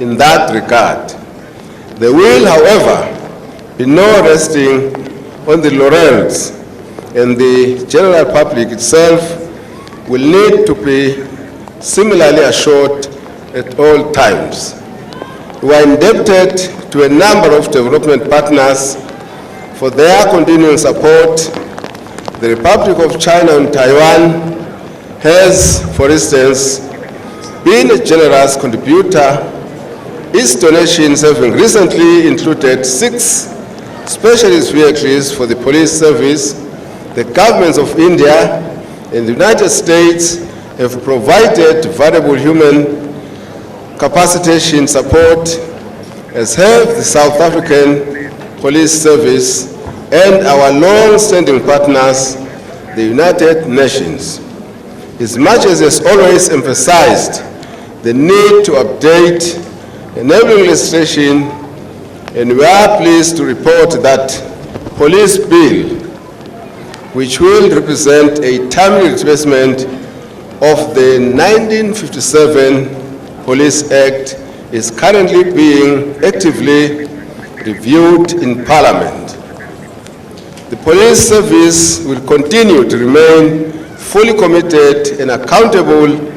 in that regard. There will, however, be no resting on the laurels, and the general public itself will need to be similarly assured at all times. We are indebted to a number of development partners for their continuing support. The Republic of China and Taiwan has, for instance, been a generous contributor, its donations having recently included 6 specialist vehicles for the police service. The governments of India and the United States have provided valuable human capacitation support, as have the South African Police Service and our long-standing partners, the United Nations. As much as has always emphasized the need to update enabling legislation, and we are pleased to report that Police Bill, which will represent a timely replacement of the 1957 Police Act, is currently being actively reviewed in Parliament. The police service will continue to remain fully committed and accountable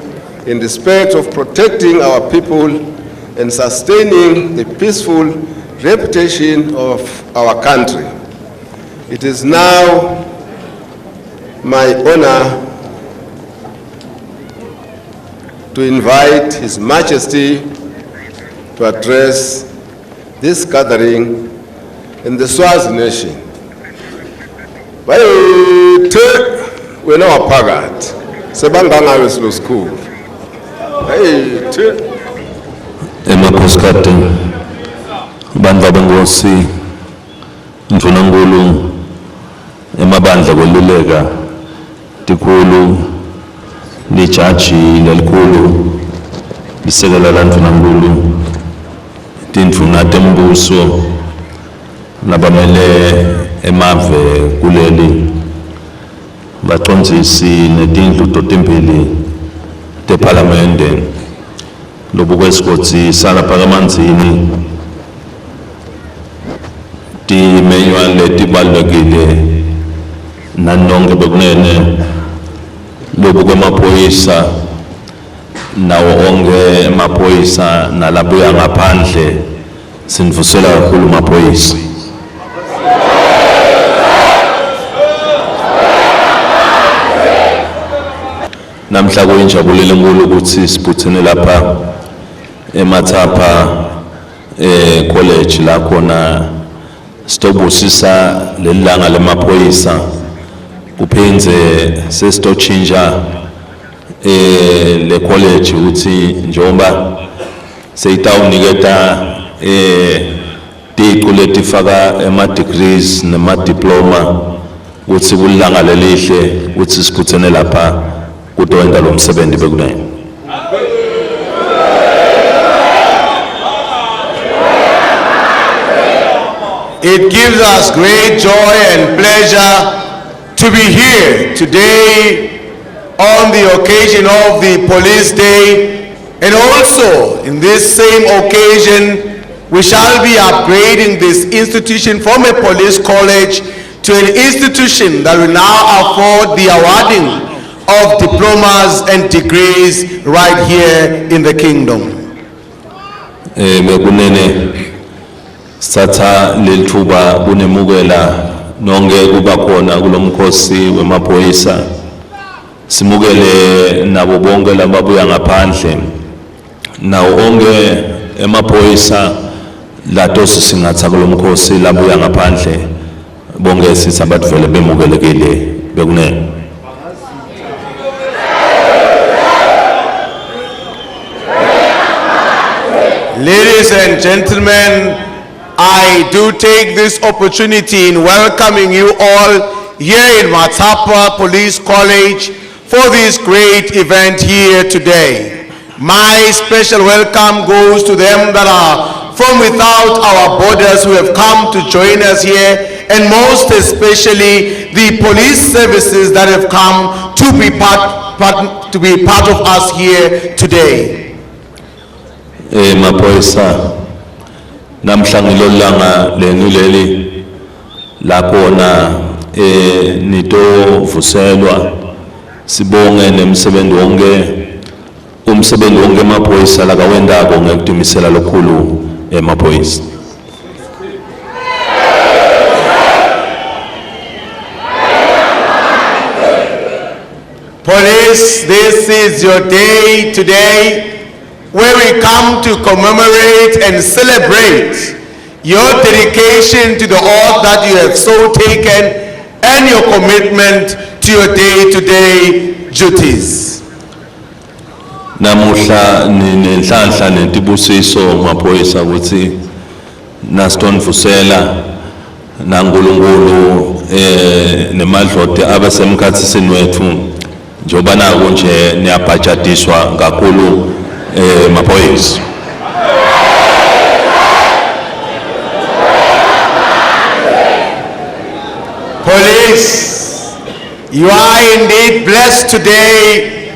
in respect of protecting our people and sustaining the peaceful reputation of our country. It is now my honor to invite His Majesty to address this gathering in the Swazi nation. Bayethe wena waphakathi sebangangayo silo sikhulu. Bayethe emakhosikazi bandla bengosi ndvunankulu emabandla kweluleka tikhulu lijaji lelikhulu lisekela landvunankulu tindvuna tembuso labamele emave kuleli bacondzisi netindlu totimbili tePhalamende lobukwesikotsi salapha kamanzini timenywa letibalulekile nanonke bekunene lobukwemaphoyisa nawo onke emaphoyisa nalabuya ngaphandle sinvusela kakhulu maphoyisa. Namhla kuyinjabulela enkulu ukuthi siphuthene lapha eMathapha college la khona sitobusisa lelanga lemaphoyisa kuphenze sesitochinja le college ukuthi njengoba seyitawuniketa tiqu letifaka ema-degrees nema-diploma ukuthi kulilanga lelihle ukuthi siphuthene lapha kutowenza lo msebenzi bekunene. It gives us great joy and pleasure to be here today on the occasion of the Police Day, and also in this same occasion we shall be upgrading this institution from a police college to an institution that will now afford the awarding of diplomas and degrees right here in the kingdom. bekunene satha lelithuba kunemukela nonke kuba khona kulomkhosi wemaphoyisa simukele nabo bonke lababuya ngaphandle nawo onke emaphoyisa lato sisingatha kulomkhosi labuya ngaphandle bonke sithi abantu vele bemukelekile bekunene. Ladies and gentlemen, I do take this opportunity in welcoming you all here in Matapa Police College for this great event here today. My special welcome goes to them that are from without our borders who have come to join us here, and most especially the police services that have come to be part of us here today. Maphoyisa namhlangilolanga lenuleli lakona nitovuselwa sibonge nemsebenzi wonke umsebenzi wonke emaphoyisa lakawendako ngekudumisela lokhulu emaphoyisa. Police, this is your day today, where we come to commemorate and celebrate your dedication to the oath that you have so taken and your commitment to your day-to-day duties. Namuhla nenhlanhla nentibusiso maphoyisa ukuthi nastonvusela naNkulunkulu nemadloti abasemkhathisini wethu njoba nako nje niyabhajadiswa kakhulu maphoyisa. Police, you are indeed blessed today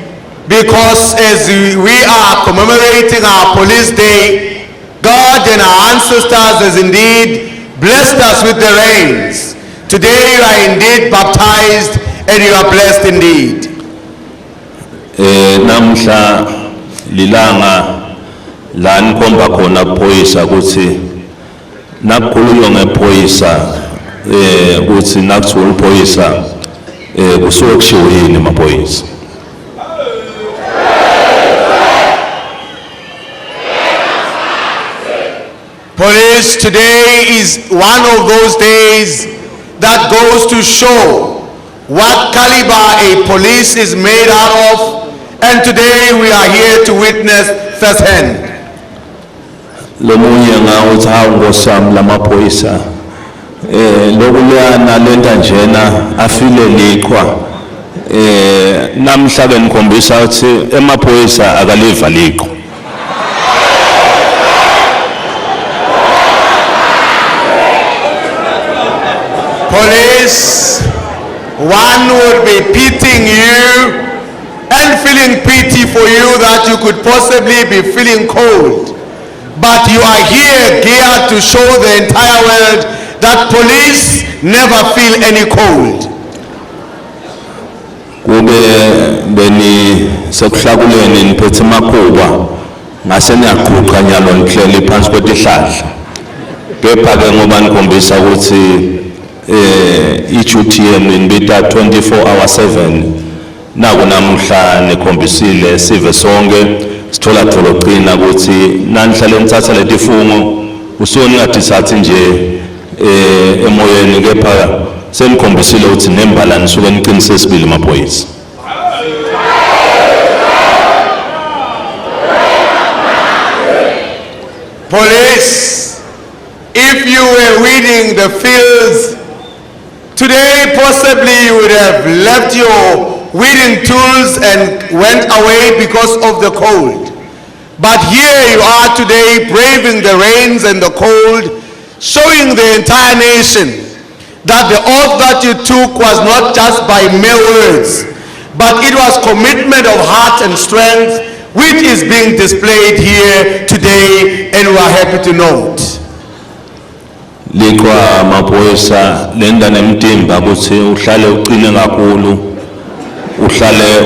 because as we are commemorating our Police Day, God and our ancestors has indeed blessed us with the rains. Today you are indeed baptized and you are blessed indeed. Namuhla lilanga la nikhomba khona kuphoyisa ukuthi nakukhulunywa ngephoyisa ukuthi nakuthiwa uphoyisa kusuke kushiwo yini maphoyisa. Police, today is one of those days that goes to show what caliber a police is made out of, and today we are here to witness firsthand. Lomunye ngawuthi hawu ngosami lamaphoyisa lokulana lenta njena afile liqhwa namhla ke nikhombisa ukuthi emaphoyisa akaliva liqhwa. Police, one would be pitying you and feeling pity for you that you could possibly be feeling cold. But you are here geared to show the entire world that police never feel any cold. Kube beni sekuhlakuleni niphethe makhuba ngase niyaqhuqa nyalo nihleli phansi kwetihlahla. Kepha ke ngoba nikhombisa ukuthi iduty yenu inibita 24/7 naku namuhla nikhombisile sive sonke sithola qina ukuthi nanhlale nithatha letifungo usoni ngathi sathi nje emoyeni kepha senikhombisile ukuthi nembala nisuke niqinise sibili maphoyisa. Police, if you were weeding the fields today, possibly you would have left your weeding tools and went away because of the cold. But here you are today, braving the rains and the cold, showing the entire nation that the oath that you took was not just by mere words, but it was commitment of heart and strength, which is being displayed here today, and we are happy to note. Likwa maphoyisa lenda nemtimba ukuthi uhlale uqine kakhulu uhlale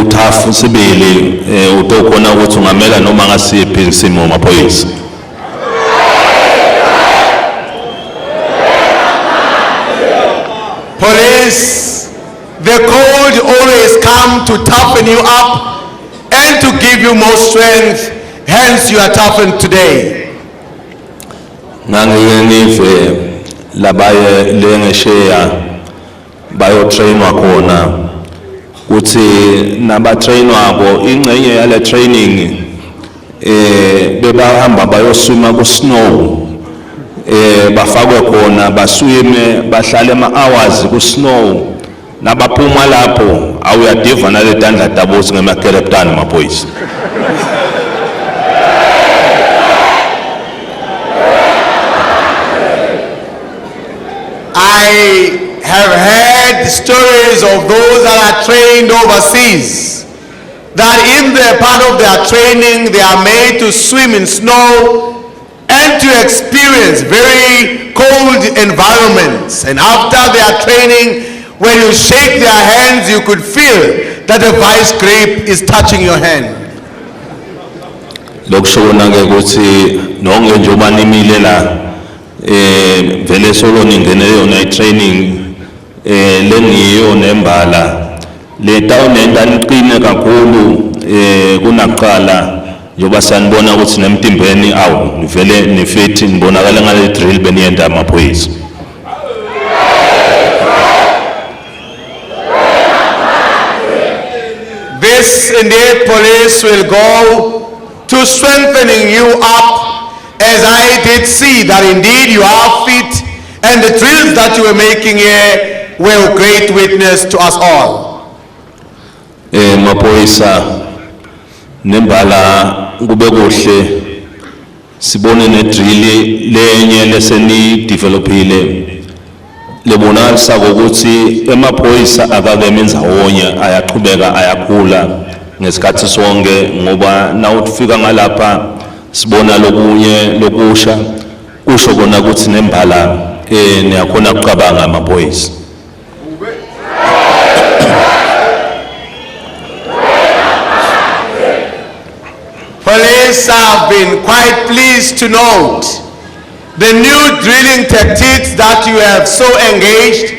uthafu sibili utokhona ukuthi ungamela noma ngasiphi isimo maphoyisa. Police, the cold always come to toughen you up and to give you more strength, hence you are toughened today. Nangiyenive labaye lengesheya bayo trainwa khona kuthi naba trainwako ingcenye yale training bebahamba bayoswima ku snow bafakwe khona baswime bahlale ama hours ku snow nabaphuma lapho awuyadiva nale tandla tabosi ngemakeleptani ma Poice. I have heard stories of those that are trained overseas, that in the part of their training they are made to swim in snow and to experience very cold environments. And after their training, when you shake their hands, you could feel that the vice grip is touching your hand. Lokshona ke kuthi nonke njengoba nimile la vele solo ningene yona training lengiyo nembala leta unenda niqine kakhulu kunaqala njoba sanibona ukuthi nemtimbeni awu nivele nifethi nibonakala ngale drill beniyenda ama Poice. This indeed police will go to strengthening you up, as I did see that indeed you are fit and the drills that you were making here were a great witness to us all. Mapoisa nembala kube kuhle sibone ne drill lenye leseni developile lebonalisa ukuthi emaPoisa akake menza wonye ayaqhubeka ayakhula ngesikhathi sonke ngoba nawufika ngalapha sibona lokunye lokusha kusho kona ukuthi nembala niyakhona ukucabanga amaPoisa. Police have been quite pleased to note the new drilling tactics that you have so engaged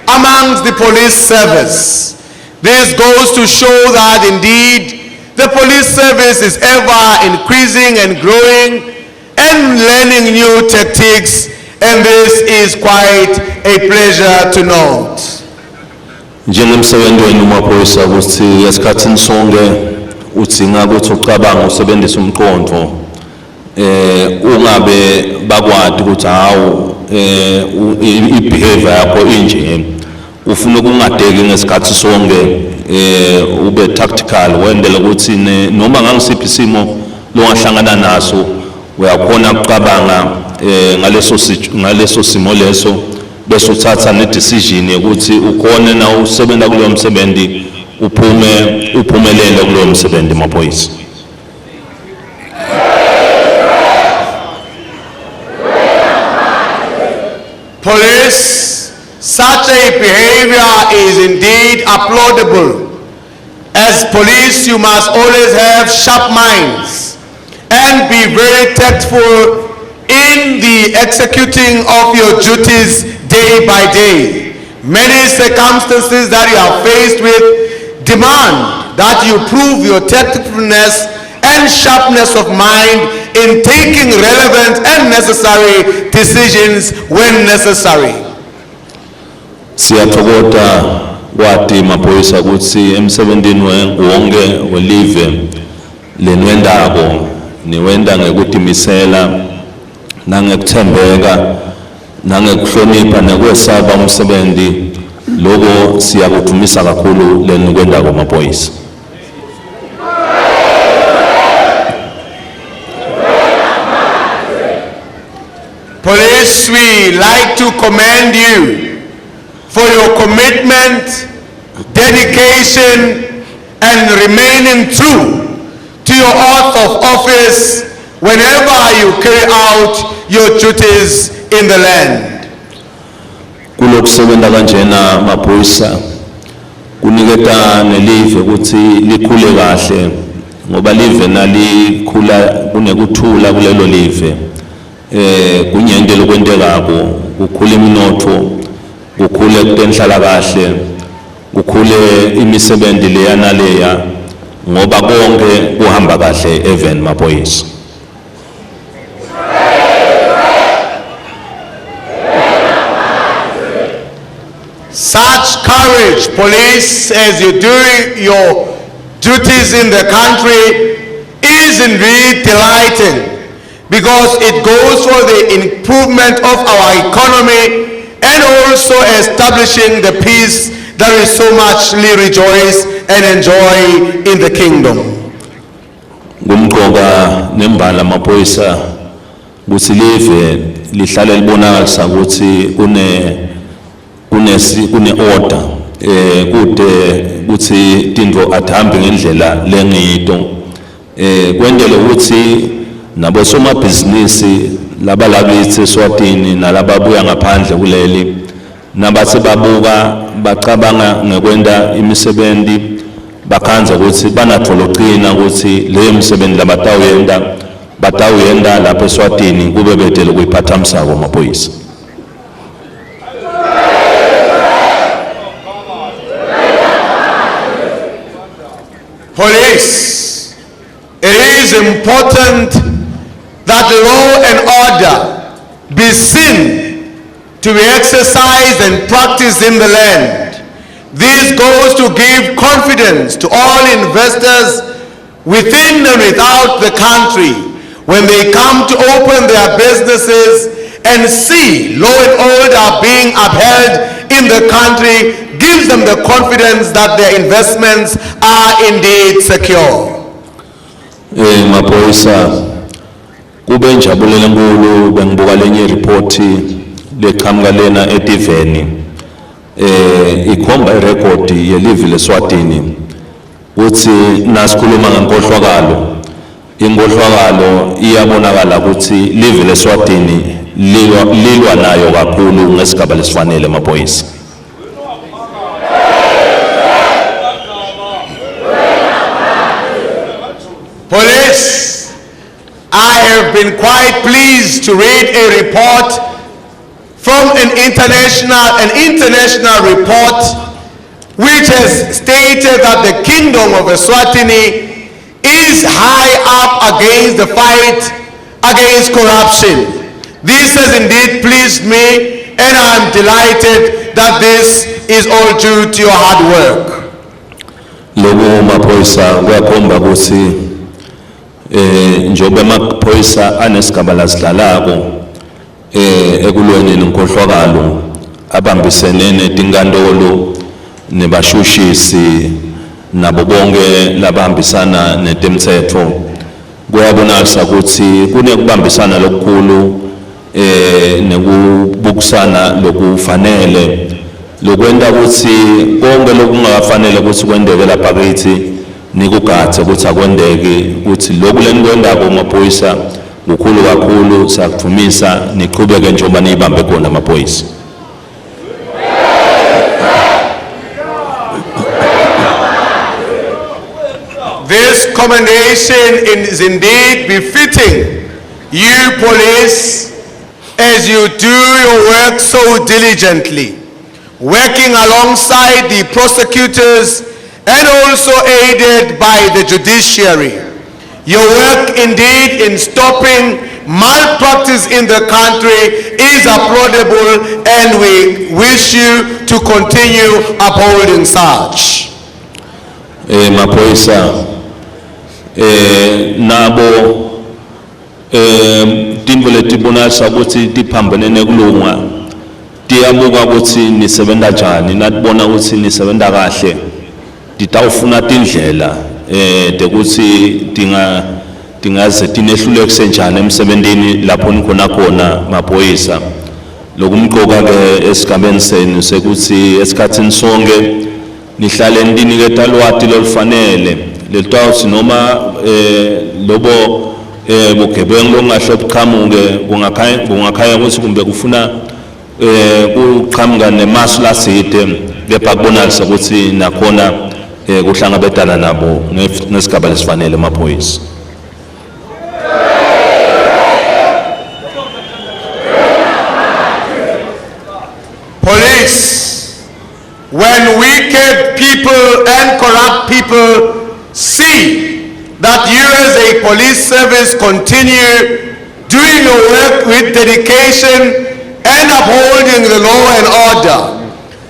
amongst the police service. This goes to show that indeed the police service is ever increasing and growing and learning new tactics, and this is quite a pleasure to note. Njengemsebenzi wenu maPoisa ukuthi esikhathini sonke udzinga ukuthi ucabanga usebenzise umqondo ungabe bakwadi ukuthi hawo ibehavior yakho inje ufuna ukungadeki ngesikhathi sonke ube tactical wendele ukuthi noma ngangisiphi isimo longahlangana naso uyakhona ukucabanga ngaleso simo leso bese uthatha ne decision ukuthi ukhona na usebenza kulo msebenzi uphumelele kulo msebenzi maPoisa. Police, such a behavior is indeed applaudable. As police, you must always have sharp minds and be very tactful in the executing of your duties day by day. Many circumstances that you are faced with demand that you prove your tactfulness and sharpness of mind in taking relevant and necessary decisions when necessary. Siyathokoza wati maPoisa ukuthi emsebenzini wonke welive lenwendako niwenda ngekutimisela nangekuthembeka nangekuhlonipha nekwesaba umsebenzi lokho siyakudumisa kakhulu lenikwendako maPoisa. Police, we like to commend you for your commitment, dedication, and remaining true to your oath of office whenever you carry out your duties in the land. Kulokusebenza kanjena maPoisa kuniketa nelive ukuthi likhule kahle ngoba live nalikhula kunekuthula kulelo live kunyende lokwendekako kukhula iminotho kukhule kutenhlala kahle, kukhule imisebenzi leyana leya ngoba konke kuhamba kahle even maPoice. Such courage, police, as you do your duties in the country is indeed delighting, because it goes for the improvement of our economy and also establishing the peace that we so muchly rejoice and enjoy in the kingdom. Ngumqoka nembala maPoice ukuthi live lihlale libonakalisa ukuthi kune order kude ukuthi tindvo athambe ngendlela lengito kwendele ukuthi nabo somabhizinisi laba lakithi eSwatini nalababuya ngaphandle kuleli nabathi babuka bacabanga ngekwenda imisebenzi bakhanza ukuthi banathologcina ukuthi leyo misebenzi batawuyenda lapha eSwatini kube bedele kuyiphathamsako maPoice. Police, it is important that law and order be seen to be exercised and practiced in the land. This goes to give confidence to all investors within and without the country when they come to open their businesses and see law and order being upheld in the country, gives them the confidence that their investments are indeed secure. maPoice kube njabulele nkulu bengibuka lenye report leqhamuka lena eTiveni ikhomba irecord yelive leSwatini uthi nasikhuluma ngenkohlakalo inkohlakalo iyabonakala ukuthi live leSwatini lilwa nayo kakhulu ngesigaba lesifanele maPoice. Police, I have been quite pleased to read a report from an international report which has stated that the kingdom of Eswatini is high up against the fight against corruption. This has indeed pleased me, and I'm delighted that this is all due to your hard work. Lobo maPoice kuyakhomba ukuthi njobe maPoice anesigaba lasidlalako ekulweni nenkohlakalo abambisene netinkantolo nebashushisi nabo bonke labahambisana netemthetho kuyabonakala ukuthi kunekubambisana lokukhulu nekubukisana lokufanele lokwenda ukuthi konke lokungafanele ukuthi kwendeke lapha kithi nikugathe ukuthi akwendeke ukuthi lokhu lenikwendako maPoice kukhulu kakhulu sakuvumisa niqhubeke njengoba niyibambe khona maPoice. This commendation is indeed befitting you, police, as you do your work so diligently, working alongside the prosecutors and also aided by the judiciary. Your work indeed in stopping malpractice in the country is applaudable, and we wish you to continue upholding such. maPoice nabo tintfo letibonisa ukuthi tiphambene nekulunga tiyabuka ukuthi nisebenza njani natibona ukuthi nisebenza kahle titawufuna tindlela tekuthi tingaze tinehlulekise njani emsebentini lapho nikhona khona maPoice. Lokumqoka ke esigabeni senu sekuthi esikhathini sonke nihlale niniketa lwati lolufanele letawuthi noma lobo bugebengu longahle buqhamuke kungakhaya ukuthi kumbe kufuna kuqhamuka nemasu laside kepha kubonakala ukuthi nakhona kuhlangabetana nabo ngesigaba lesifanele maPoice. Police, wicked people and corrupt people see that you as a police service continue doing your work with dedication and upholding the law and order,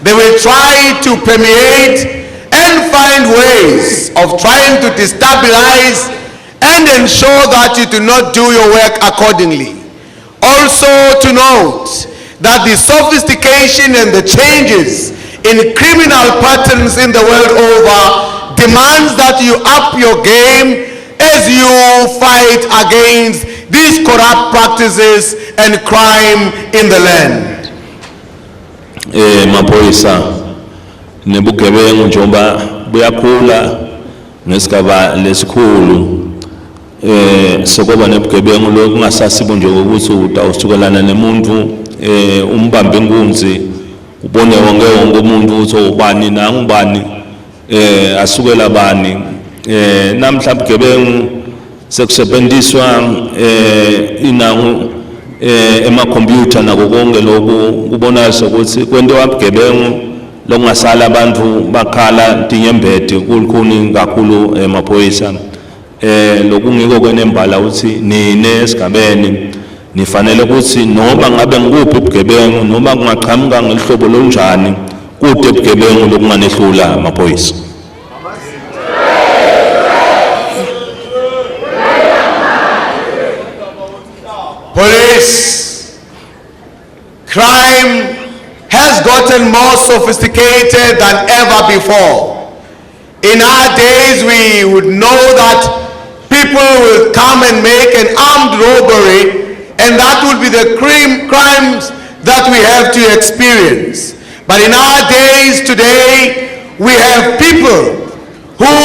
they will try to permeate and find ways of trying to destabilize and ensure that you do not do your work accordingly. Also to note that the sophistication and the changes in criminal patterns in the world over demands that you up your game as you fight against these corrupt practices and crime in the land. Mapoisa nebugebengu njengoba buyakhula ngesigaba lesikhulu sokuba nebugebengu lokungasasibo nje ukuthi utawusukelana nemuntu umbambe inkunzi ubone wonke umuntu ukuthi ubani na ngubani asukela bani namhla bugebengu sekusebenziswa inangu ema-computer nako konke lokhu kubonakala ukuthi kwento abugebengu lokungasala abantu bakhala tinyembede kulukhuni kakhulu emaphoyisa lokungiko kwenembala ukuthi nine esigabeni nifanele ukuthi noma ngabe ngikuphi ubugebengu noma kungaqhamuka ngelihlobo lonjani kude ubugebengu lokunganehlula amaphoyisa. Police crime has gotten more sophisticated than ever before. In our days, we would know that people will come and make an armed robbery, and that will be the crimes that we have to experience. But in our days today, we have people who,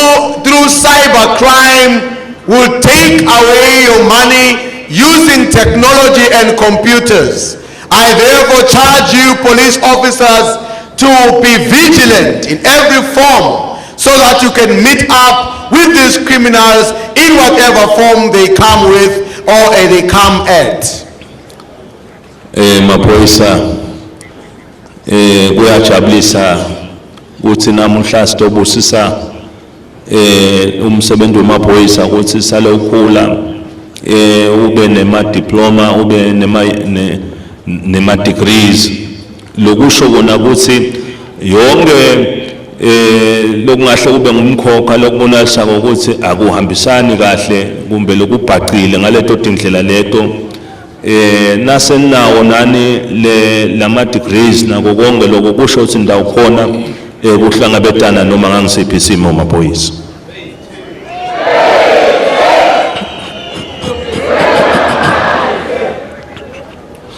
through cybercrime, will take away your money using technology and computers. I therefore charge you, police officers, to be vigilant in every form so that you can meet up with these criminals in whatever form they come with or they come at. Mapoisa kuyajabulisa ukuthi namuhla sitobusisa umsebenzi wemaphoyisa ukuthi sale ukhula ube nema-diploma ube nema-degrees lokusho kona ukuthi yonke lokungahle kube ngumkhokha lokubonakala ukuthi akuhambisani kahle kumbe lokubhacile ngaleto tindlela leto nasenawo nani lama-degrees nako konke lokho kusho ukuthi ndawo khona kuhlangabetana noma ngangisiphi isimo maphoyisa.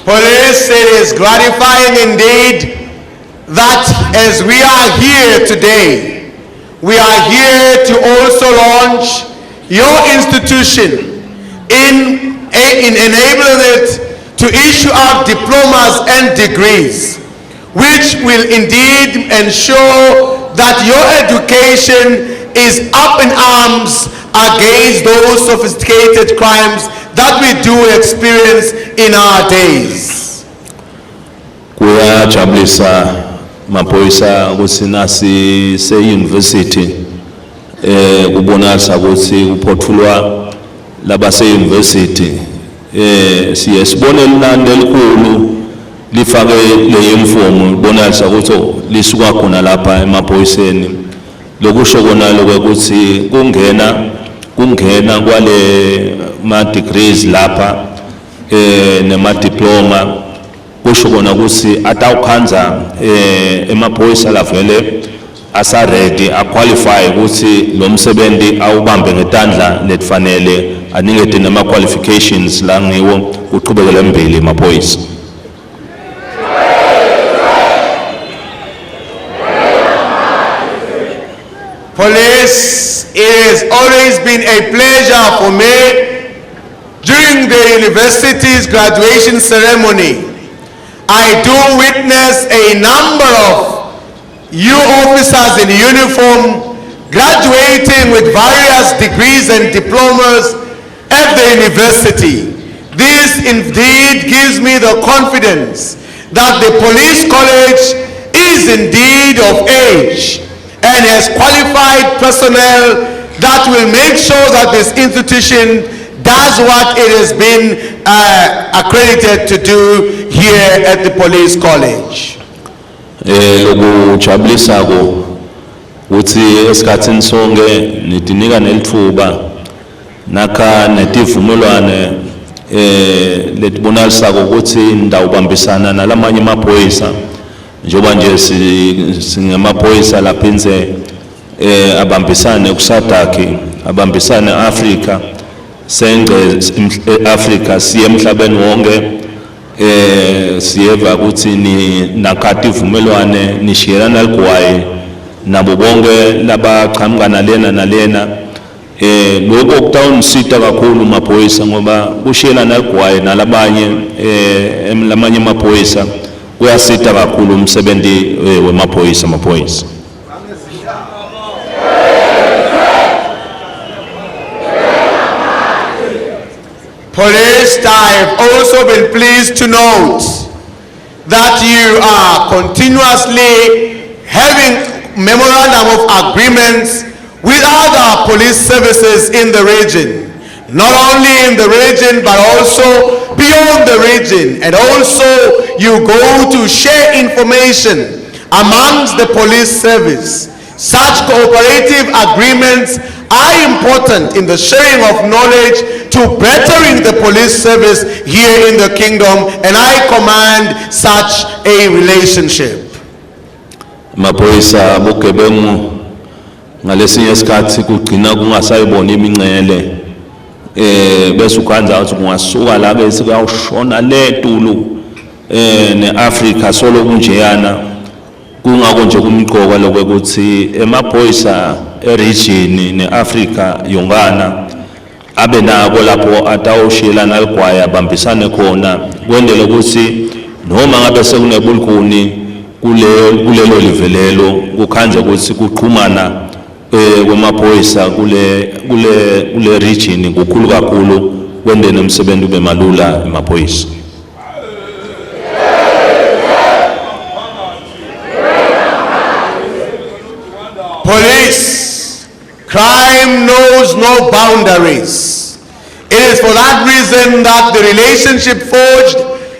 Police, it is gratifying indeed that as we are here today, we are here to also launch your institution in enabling it to issue out diplomas and degrees, which will indeed ensure that your education is up in arms against those sophisticated crimes that we do experience in our days. Kuyajabulisa maphoyisa ukuthi nasi se-university kubonakala ukuthi uphothulwa labase-university siye sibone linani elikhulu lifake le uniform bonakala ukuthi lisuka khona lapha emaphoyiseni lokusho kona lokho ukuthi kungena kwale ma-degrees lapha nema-diploma kusho kona ukuthi atawukhanza emaphoyisa lavele asa-ready aqualify ukuthi lo msebenzi awubambe ngetandla letifanele anikete nema-qualifications la ngiwo kuqhubekela embili emaphoyisa. Police, it has always been a pleasure for me during the university's graduation ceremony. I do witness a number of you officers in uniform graduating with various degrees and diplomas at the university. This indeed gives me the confidence that the police college is indeed of age and has qualified personnel that will make sure that this institution does what it has been accredited to do here at the Police College. Lokujabulisako uthi esikhathini sonke nidinika nelithuba nakha netivumelwane letibonalisako ukuthi ndawubambisana nalamanye amaphoyisa njengoba nje singamaphoyisa lapha inze abambisane kusadaki abambisane Africa senge Africa siye emhlabeni wonke siyeva ukuthi ni nakati vumelwane nishiyelana ligwaye nabo bonke labaqhamuka nalena lokho kutawunisita kakhulu maphoyisa ngoba kushiyelana ligwaye nalabanye lamanye amaphoyisa kuyasita kakhulu umsebenzi wemaphoyisa maphoyisa. Police, I have also been pleased to note that you are continuously having memorandum of agreements with other police services in the region, not only in the region but also beyond the region, and also you go to share information amongst the police service. Such cooperative agreements are important in the sharing of knowledge to bettering the police service here in the kingdom, and I command such a relationship. Maphoyisa bugebengu ngalesinye isikhathi kugcina kungasayibona imincele bese ukhanza ukuthi kungasuka la bese kuyawushona letulu neAfrica solo kunjeyana kungako nje kumqoka lokuthi emaphoyisa eregion neAfrica yongana abe nako lapho atawushiyelana ligwaya bambisane khona kwendele ukuthi noma ngabe sekunebulukuni kulelo livelelo kukhanze ukuthi kuqhumana kwemaphoyisa kule region kukhulu kakhulu kwendele umsebenzi ube malula emaphoyisa. Police, crime knows no boundaries. It is for that reason that the relationship forged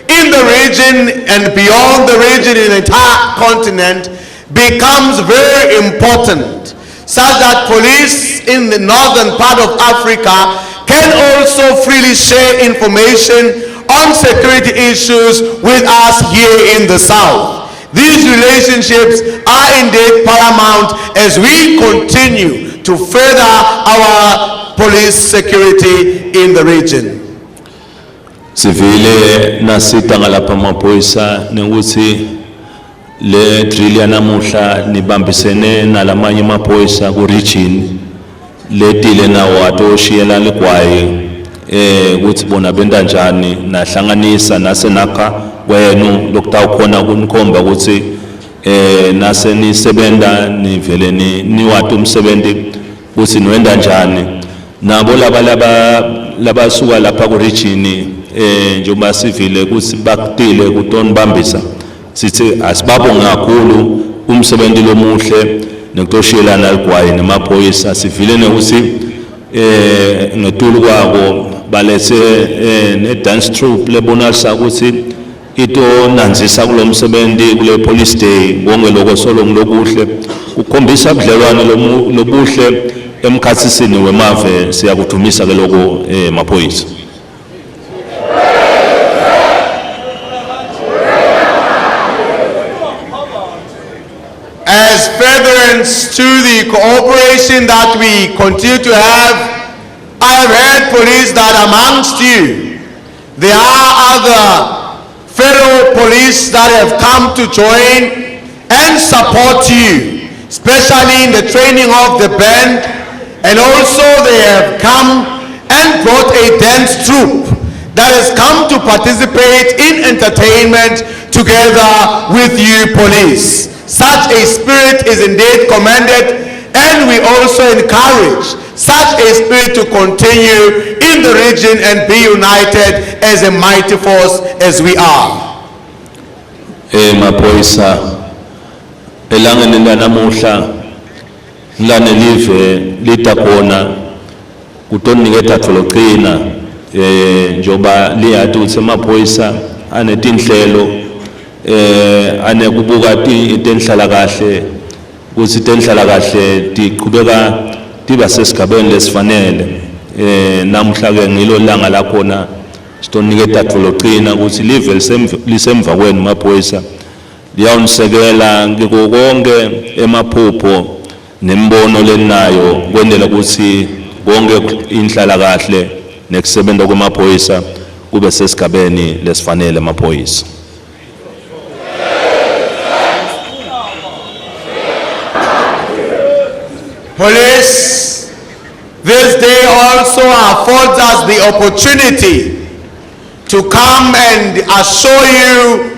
in the region and beyond the region in the entire continent becomes very important, such that police in the northern part of Africa can also freely share information on security issues with us here in the south. These relationships are indeed paramount as we continue to further our police security in the region. Sivile nasita ngalapha maphoyisa nenguthi le trillion namuhla nibambisene nalamanye amaphoyisa ku region letile nawo atoshiyela ligwaye ukuthi bona benda njani nahlanganisa nasenakha kwenu lokutawukhona kunikhomba ukuthi nase nisebenda nivele niwatu umsebenzi ukuthi niwenda njani nabo labasuka lapha ku region njengoba sivile ukuthi bakutile kutonibambisa sithi asibabonga kakhulu umsebenzi lomuhle nekutoshiyelana ligwaye nemaphoyisa sivile nekuthi ngetulu kwabo balethe ne dance troupe lebonalisa ukuthi ito nanzisa kulo msebenzi kule police day bonke lokho solo ngilokuhle ukukhombisa ubudlelwane lobuhle emkhathisini wemave siyakudumisa ke lokho maphoyisa. As furtherance to the cooperation that we continue to have, I have heard, police, that amongst you there are other fellow police that have come to join and support you, especially in the training of the band, and also they have come and brought a dance troupe that has come to participate in entertainment together with you police. Such a spirit is indeed commended, and we also encourage such a spirit to continue in the region and be united as a mighty force as we are. Maphoyisa elangeni lanamuhla lana live litakhona kutoniketa thologcina njoba liyathi ukuthi emaphoyisa anetinhlelo ane kubuka tenhlala kahle ukuthi tenhlala kahle tiqhubeka tiba sesigabeni lesifanele namhla ke ngilo langa lakhona sitoniketa thologcina ukuthi live lisemva kwenu maphoyisa liyawunisekela ngiko konke emaphupho nembono lenayo kwendela ukuthi konke inhlala kahle nekusebenza kwemaphoyisa kube sesigabeni lesifanele emaphoyisa. Police, this day also affords us the opportunity to come and assure you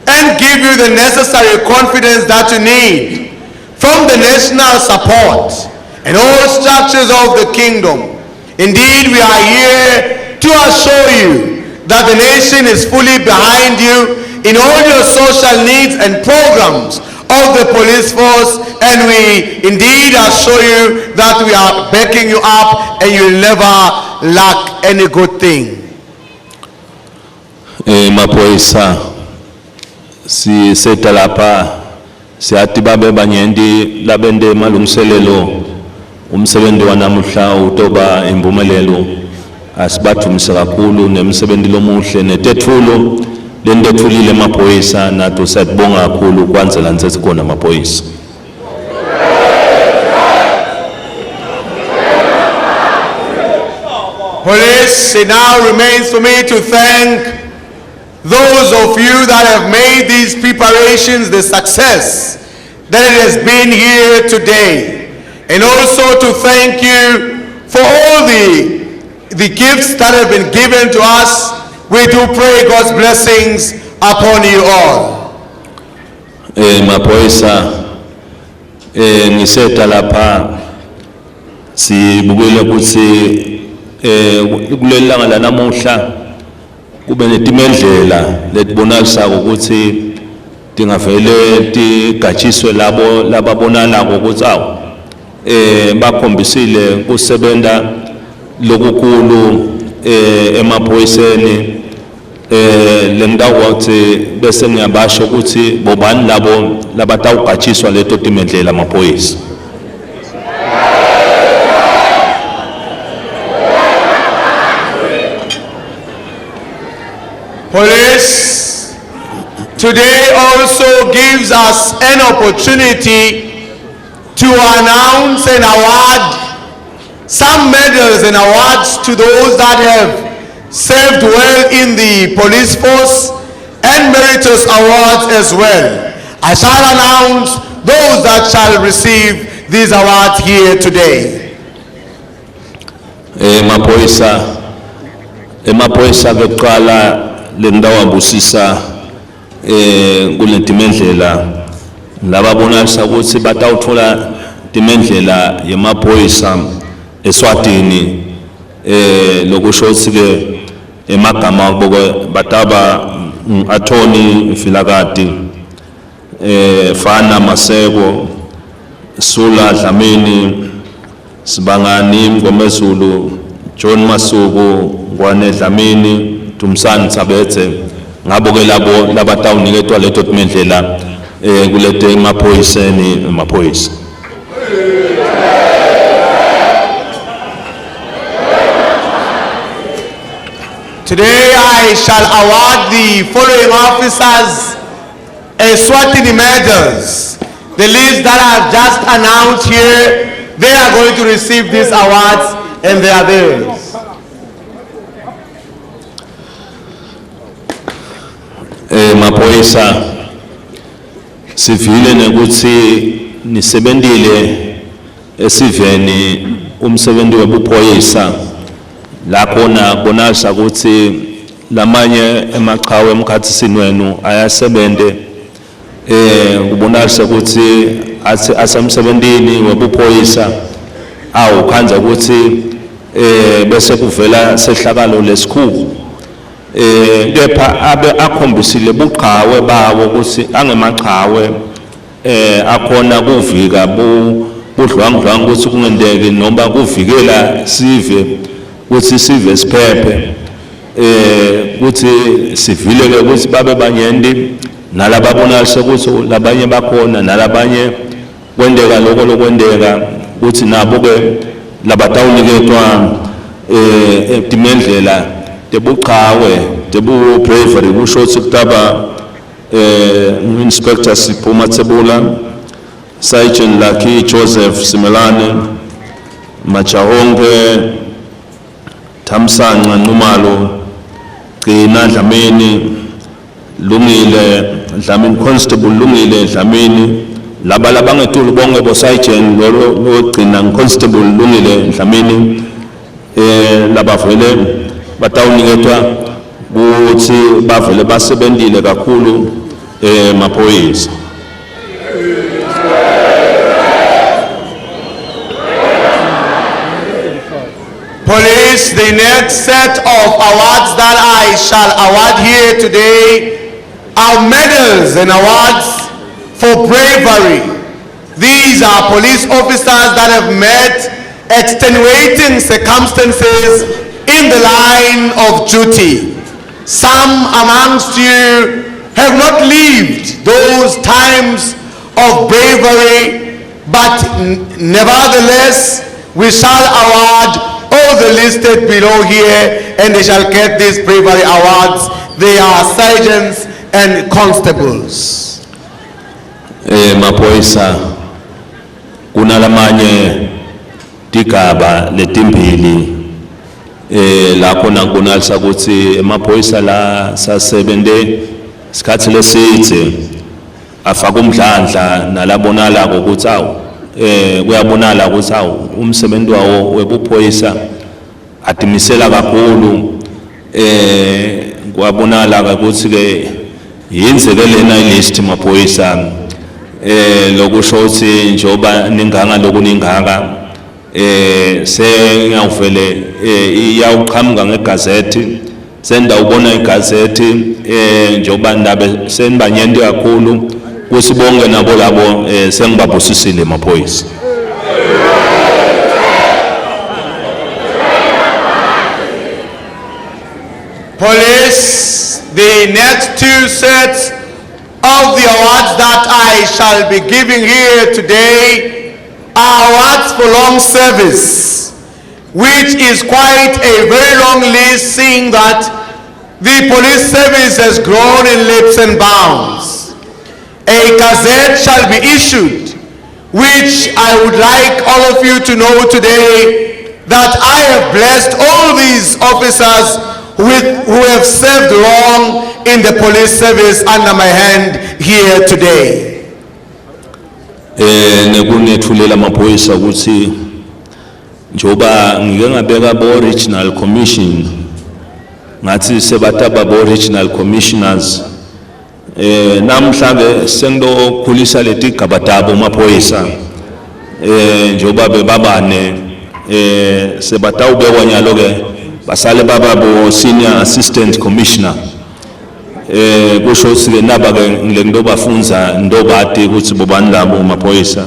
and give you the necessary confidence that you need from the national support and all structures of the kingdom. Indeed, we are here to assure you that the nation is fully behind you in all your social needs and programs of the police force, and we indeed assure you that we are backing you up and you will never lack any good thing. Maphoyisa si seta lapha siyathi babe banyendi labende malungiselelo umsebenzi wanamuhla utoba impumelelo asibathumise kakhulu nemsebenzi lomuhle netethulo lendethulile emaphoyisa nathi siyabonga kakhulu kwanzela nithethe khona amaphoyisa. Police, it now remains for me to thank those of you that have made these preparations the success that it has been here today, and also to thank you for all the gifts that have been given to us. We do pray God's blessings upon you all. Maphoyisa ngiseta lapha sibukile ukuthi kulelanga lanamuhla kube netimendlela letibonakala ukuthi tingavele tigatshiswe labo lababonala ukuthi bakhombisile kusebenza lokukhulu emaphoyiseni lengdawo ukuthi bese ngiyabasho ukuthi bobani labo labatawugatshiswa leto timendlela amaphoyisa. Police, today also gives us an opportunity to announce and award some medals and awards to those that have served well in the police force and meritorious awards as well. I shall announce those that shall receive these awards here today. Emaphoyisa beqala lendawo abusisa kuletimendlela lababonakala ukuthi batawuthola timendlela yemaphoyisa Eswatini lokusho ukuthi ke emagama bataba Attorney Filakati Fana Maseko Sula Dlamini Sibangani Mgomezulu John Masuku Ngwane Dlamini Tumsani Tsabetse ngabo ke labo labatawuniketwa leto timendlela kulete emaphoyisa. Today I shall award the following officers Eswatini medals. The list that I have just announced here, they are going to receive these awards and they are theirs. Maphoyisa sivile nekuthi nisebentile esiveni umsebenzi webuphoyisa lakhona bonakala ukuthi lamanye emaqhawe emkhathisini wenu ayasebente kubonakala ukuthi asemsebentini webuphoyisa awukhanza ukuthi bese kuvela sehlakalo lesikhulu kepha abe akhombisile buqhawe bawo ukuthi angemaqhawe akhona kuvika kudlwangudlwanga ukuthi kungendeke noma kuvikela sive ukuthi sive siphephe ukuthi sivileke ukuthi babe banyendi nalababonalise ukuthi labanye bakhona nalabanye kwendeka lokho lokwendeka ukuthi nabo ke labatawuniketwa timendlela tebuqhawe tebu bravery kusho ukuthi kutaba Inspector Sipho Tsebula, Sergeant Lucky Joseph Simelane, Machahonge Thamsanqa Numalo, Gcina Dlamini, Lungile Dlamini, Constable Lungile Dlamini, laba labangetulu bonke bo Sergeant lo Gcina Constable Lungile Dlamini, labavele batawuniketwa ukuthi bavele basebenzile kakhulu Poice. Police, the next set of awards that I shall award here today are medals and awards for bravery. These are police officers that have met extenuating circumstances in the line of duty. Some amongst you have not lived those times of bravery, but nevertheless, we shall award all the listed below here, and they shall get these bravery awards. They are sergeants and constables. Poice, kunalamanye tigaba letimbili la khona kunalisa ukuthi Poice la sasebende isikhathi lesithe afaka umdlandla nalabonala ukuthi awu kuyabonala ukuthi awu umsebenzi wawo webuphoyisa atimisela kakhulu kwabonala ukuthi ke yenzeke lena list Poice lokusho ukuthi njoba ninganga lokuninganga sengiyavele iyawuqhamuka ngegazethi senda ubona igazethi njoba ndabe senibanyende kakhulu kusibonge nabo labo sengibabusisile Poice. Police, the next two sets of the awards that I shall be giving here today are awards for long service, which is quite a very long list, seeing that the police service has grown in leaps and bounds. A gazette shall be issued, which I would like all of you to know today that I have blessed all these officers who have served long in the police service under my hand here today. Nekunethulela Poice ukuthi njoba ngike ngabeka bo regional commission ngathi sebataba bo regional commissioners namhla ke sengizokhulisa leti gabatabo Poice njoba bebabane sebatawubekwa nyalo ke basale baba bo senior assistant commissioner kusho ukuthi naba ke ngilento bafunza ndobati ukuthi bobani labo Poice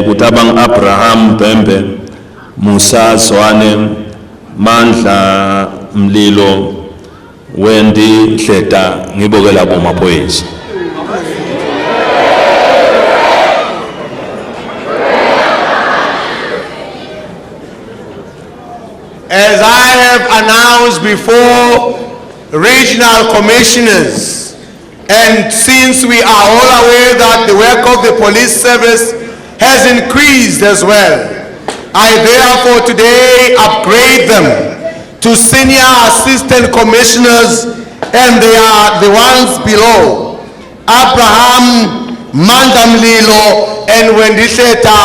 kutabang Abraham Bembe, Musa Zwane, Mandla Mlilo, Wendy Hleta ngibokela bo Poice. As I have announced before, regional commissioners, and since we are all aware that the work of the police service has increased as well, I therefore today upgrade them to senior assistant commissioners, and they are the ones below: Abraham, Mandamlilo, and Wendy Hleta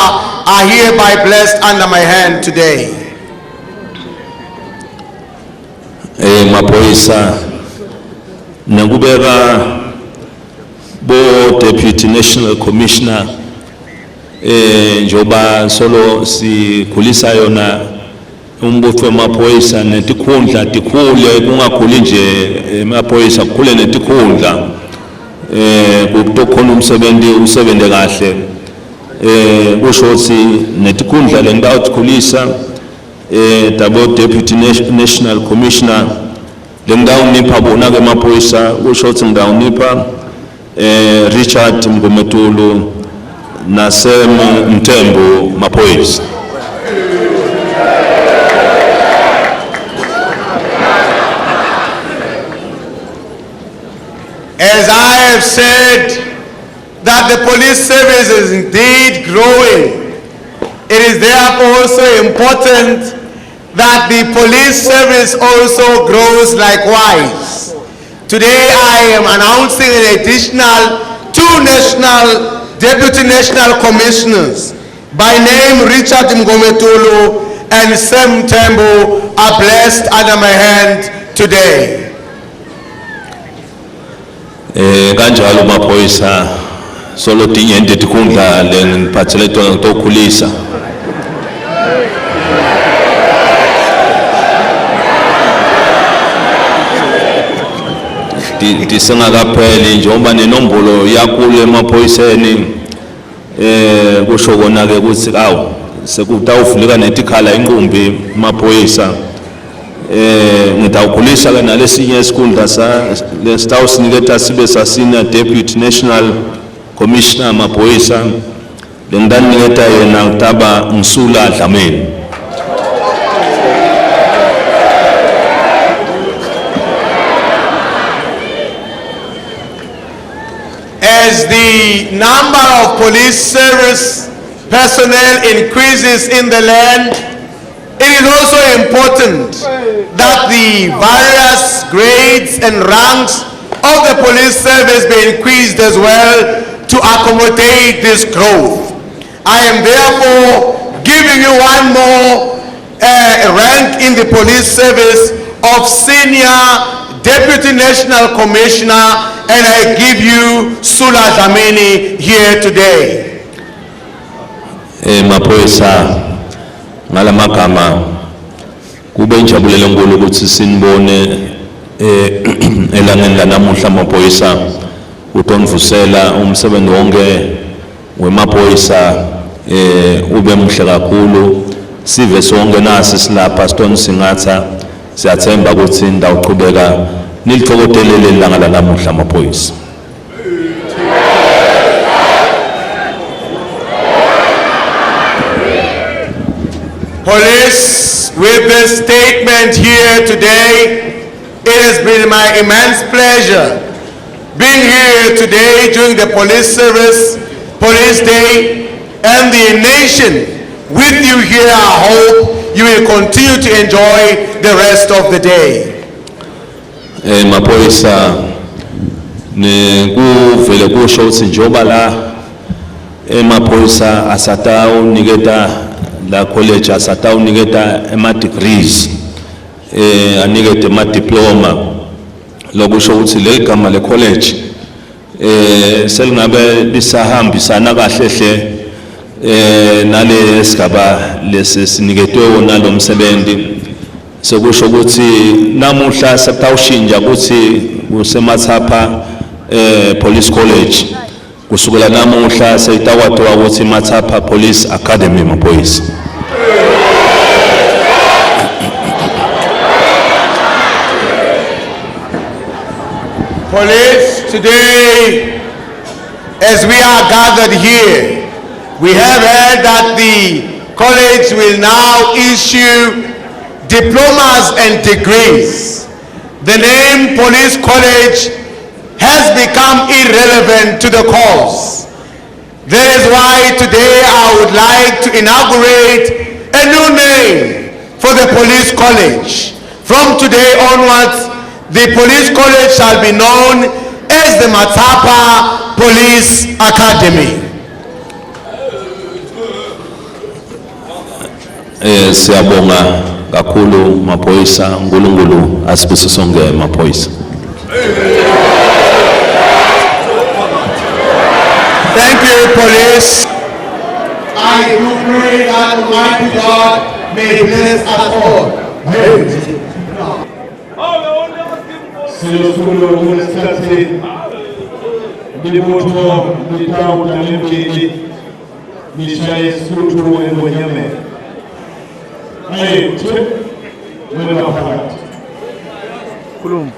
are hereby blessed under my hand today. Poice nakubeka bo deputy national commissioner njoba solo sikhulisa yona umbutho Poice netikhundla tikhule kungakhuli nje Poice kukhule netikhundla kutokhona umsebenzi usebenzele kahle kusho ukuthi netikhundla lengawukhulisa dabo Deputy National Commissioner lengawunipha bona ke maphoyisa kusho ukuthi ngawunipha Richard Mgometulu nasem Mthembu maphoyisa. As I have said that the police service is indeed growing, it is therefore also important that the police service also grows likewise. Today I am announcing an additional 2 national Deputy National Commissioners by name Richard Mgometulu and Sam Tembo are blessed under my hand today. Kanjalo maphoyisa solo tinyende tikhundla lengiphathele tona ngokukhulisa. Disengakapheli njengoba nenombolo yakule emaphoyiseni kusho kona ke ukuthi awu sekutawuvuleka netikhala inqumbi maphoyisa ngitawukhulisa ke nalesinye isikhundla lesitawusiniketa sibe sasina Deputy National Commissioner maphoyisa lengidaniketa yena ngitaba Msula Dlamini. As the number of police service personnel increases in the land, it is also important that the various grades and ranks of the police service be increased as well to accommodate this growth. I am therefore giving you one more rank in the police service of Senior Deputy National Commissioner, and I give you Sula Dlamini here today. Maphoyisa ngala magama kube injabulela enkulu ukuthi sinibone elangeni lanamuhla maphoyisa utonivusela umsebenzi wonke wemaphoyisa ube mhle kakhulu sive sonke nasi silapha sitoni singatha siyathemba ukuthi ndawuqhubeka nilithokotelele ilanga lanamuhla maphoyisa. Police, with this statement here today, it has been my immense pleasure being here today during the police service, police day, and the nation with you here. I hope you will continue to enjoy the rest of the day. Maphoyisa ne kuvele kusho ukuthi njoba la emaphoyisa asatawu niketa la college asatawu niketa ema degrees anikete ma diploma lokusho ukuthi le gama le college selingabe lisahambisana kahle hle nale sigaba lesiniketwe wona lo msebenzi sekusho ukuthi namuhla sekutawushintsha ukuthi kusemathapha police college kusukela namuhla seyitakwathiwa ukuthi Mathapha Police Academy maphoyisa. Police, today as we are gathered here, we have heard that the college will now issue diplomas and degrees. The name Police College has become irrelevant to the cause. That is why today I would like to inaugurate a new name for the Police College. From today onwards, the Police College shall be known as the Mathapha Police Academy. Siyabonga kakhulu maphoyisa uNkulunkulu asibuse sonke maphoyisa. Thank you, police. I do pray that Almighty God may bless us all. Nishaye Sutu Wenyame. Aye, Mwena Parat. Kulum.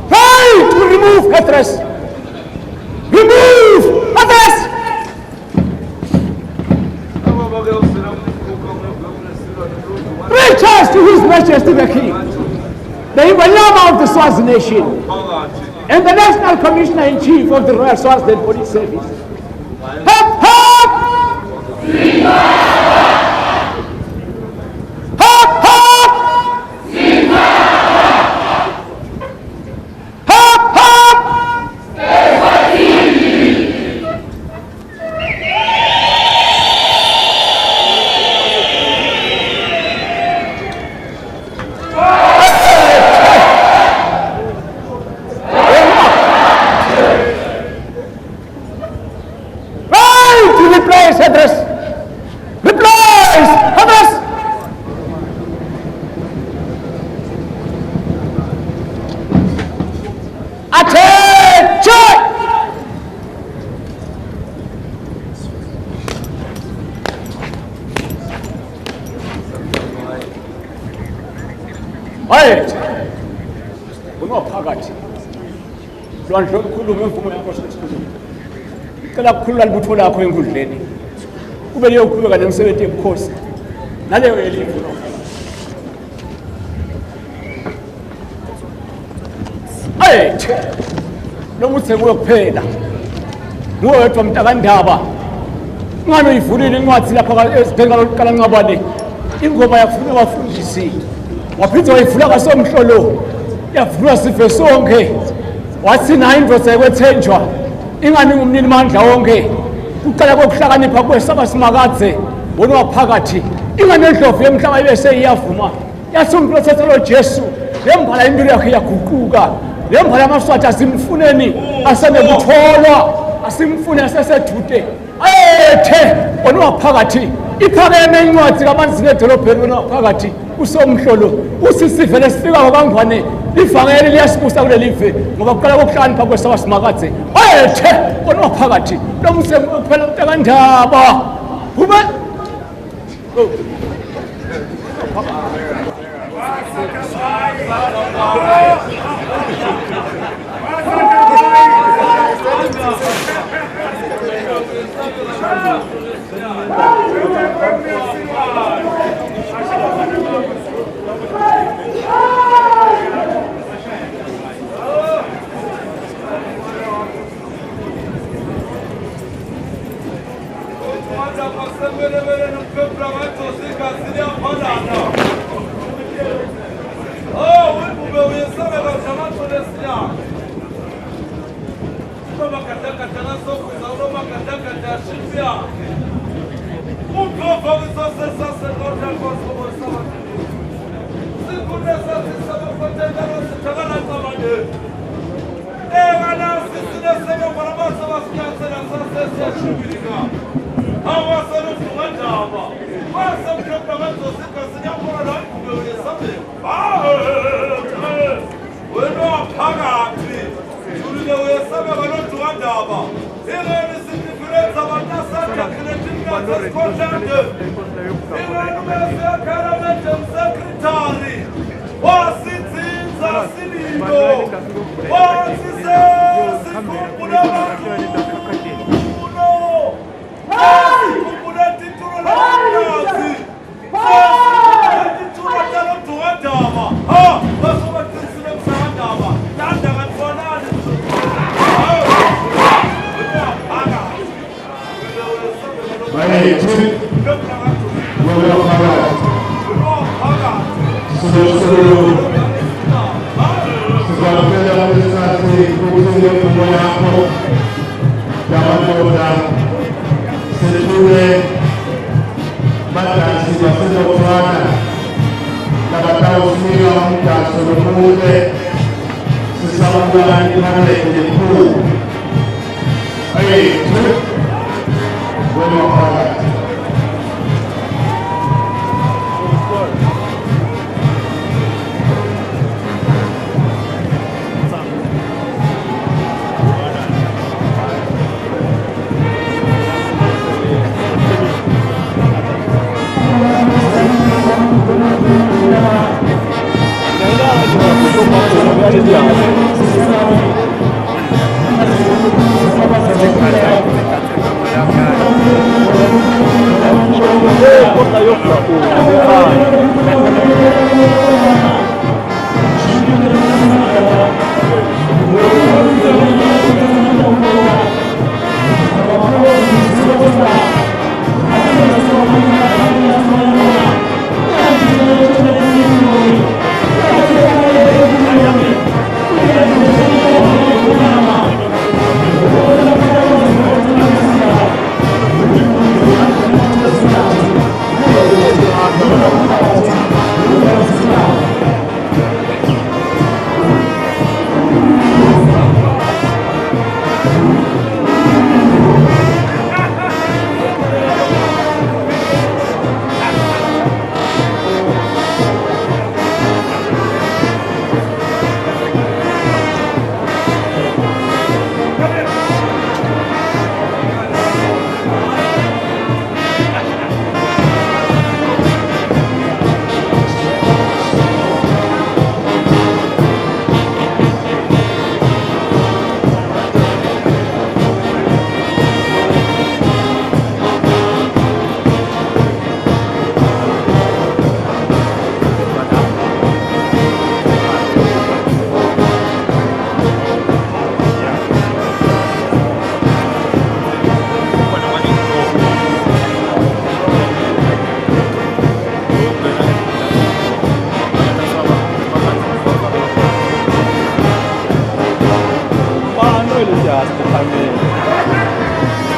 Right to remove Petrus! Remove Petrus! Three charge to His Majesty the King, the Ibalama of the Swazi Nation, and the National Commissioner-in-Chief of the Royal Swaziland Police Service. Hop, hop! Hop, hop! Hop, hop! Replace address! Replace address! Attention! Right. Unophakathi. Lwandle ukukhuluma imvumo yakho sesikhuluma. Cela ukukhulula libutho lakho enkundleni. Kube leyo kuqhubeka nemsebenzi yebukhosi. Naleyo yelivu lo. Ayethe. Lo muthe kuwe kuphela. Nguwe wedwa mntakandaba. Ngani uyivulile incwadi lapha esibheka lokuqala nqabane. ingoma yafuna abafundisi waphinde wayivula kasomhlolo yavulwa sive sonke wathi nayo indoda yakwethenjwa ingani ngumnini mandla wonke kuqala kokuhlakanipha kwesaba simakadze wona waphakathi ingane endlovu yemhlaba ibe seyiyavuma yathi umuntu othathelo Jesu lembhala impilo yakhe yaguquka lembhala yamaswati asimfuneni asenekutholwa asimfune asesedude ayethe wona waphakathi iphakeme incwadi kaManzini edolobheni wona waphakathi usomhlolo usisivele sifika kangwane livangeli liyasibusa kuleli live ngoba kuqala kokuhlakanipha kwesaba simakadze ayethe wona waphakathi lo msemo kuphela uNtakandaba ube Amen.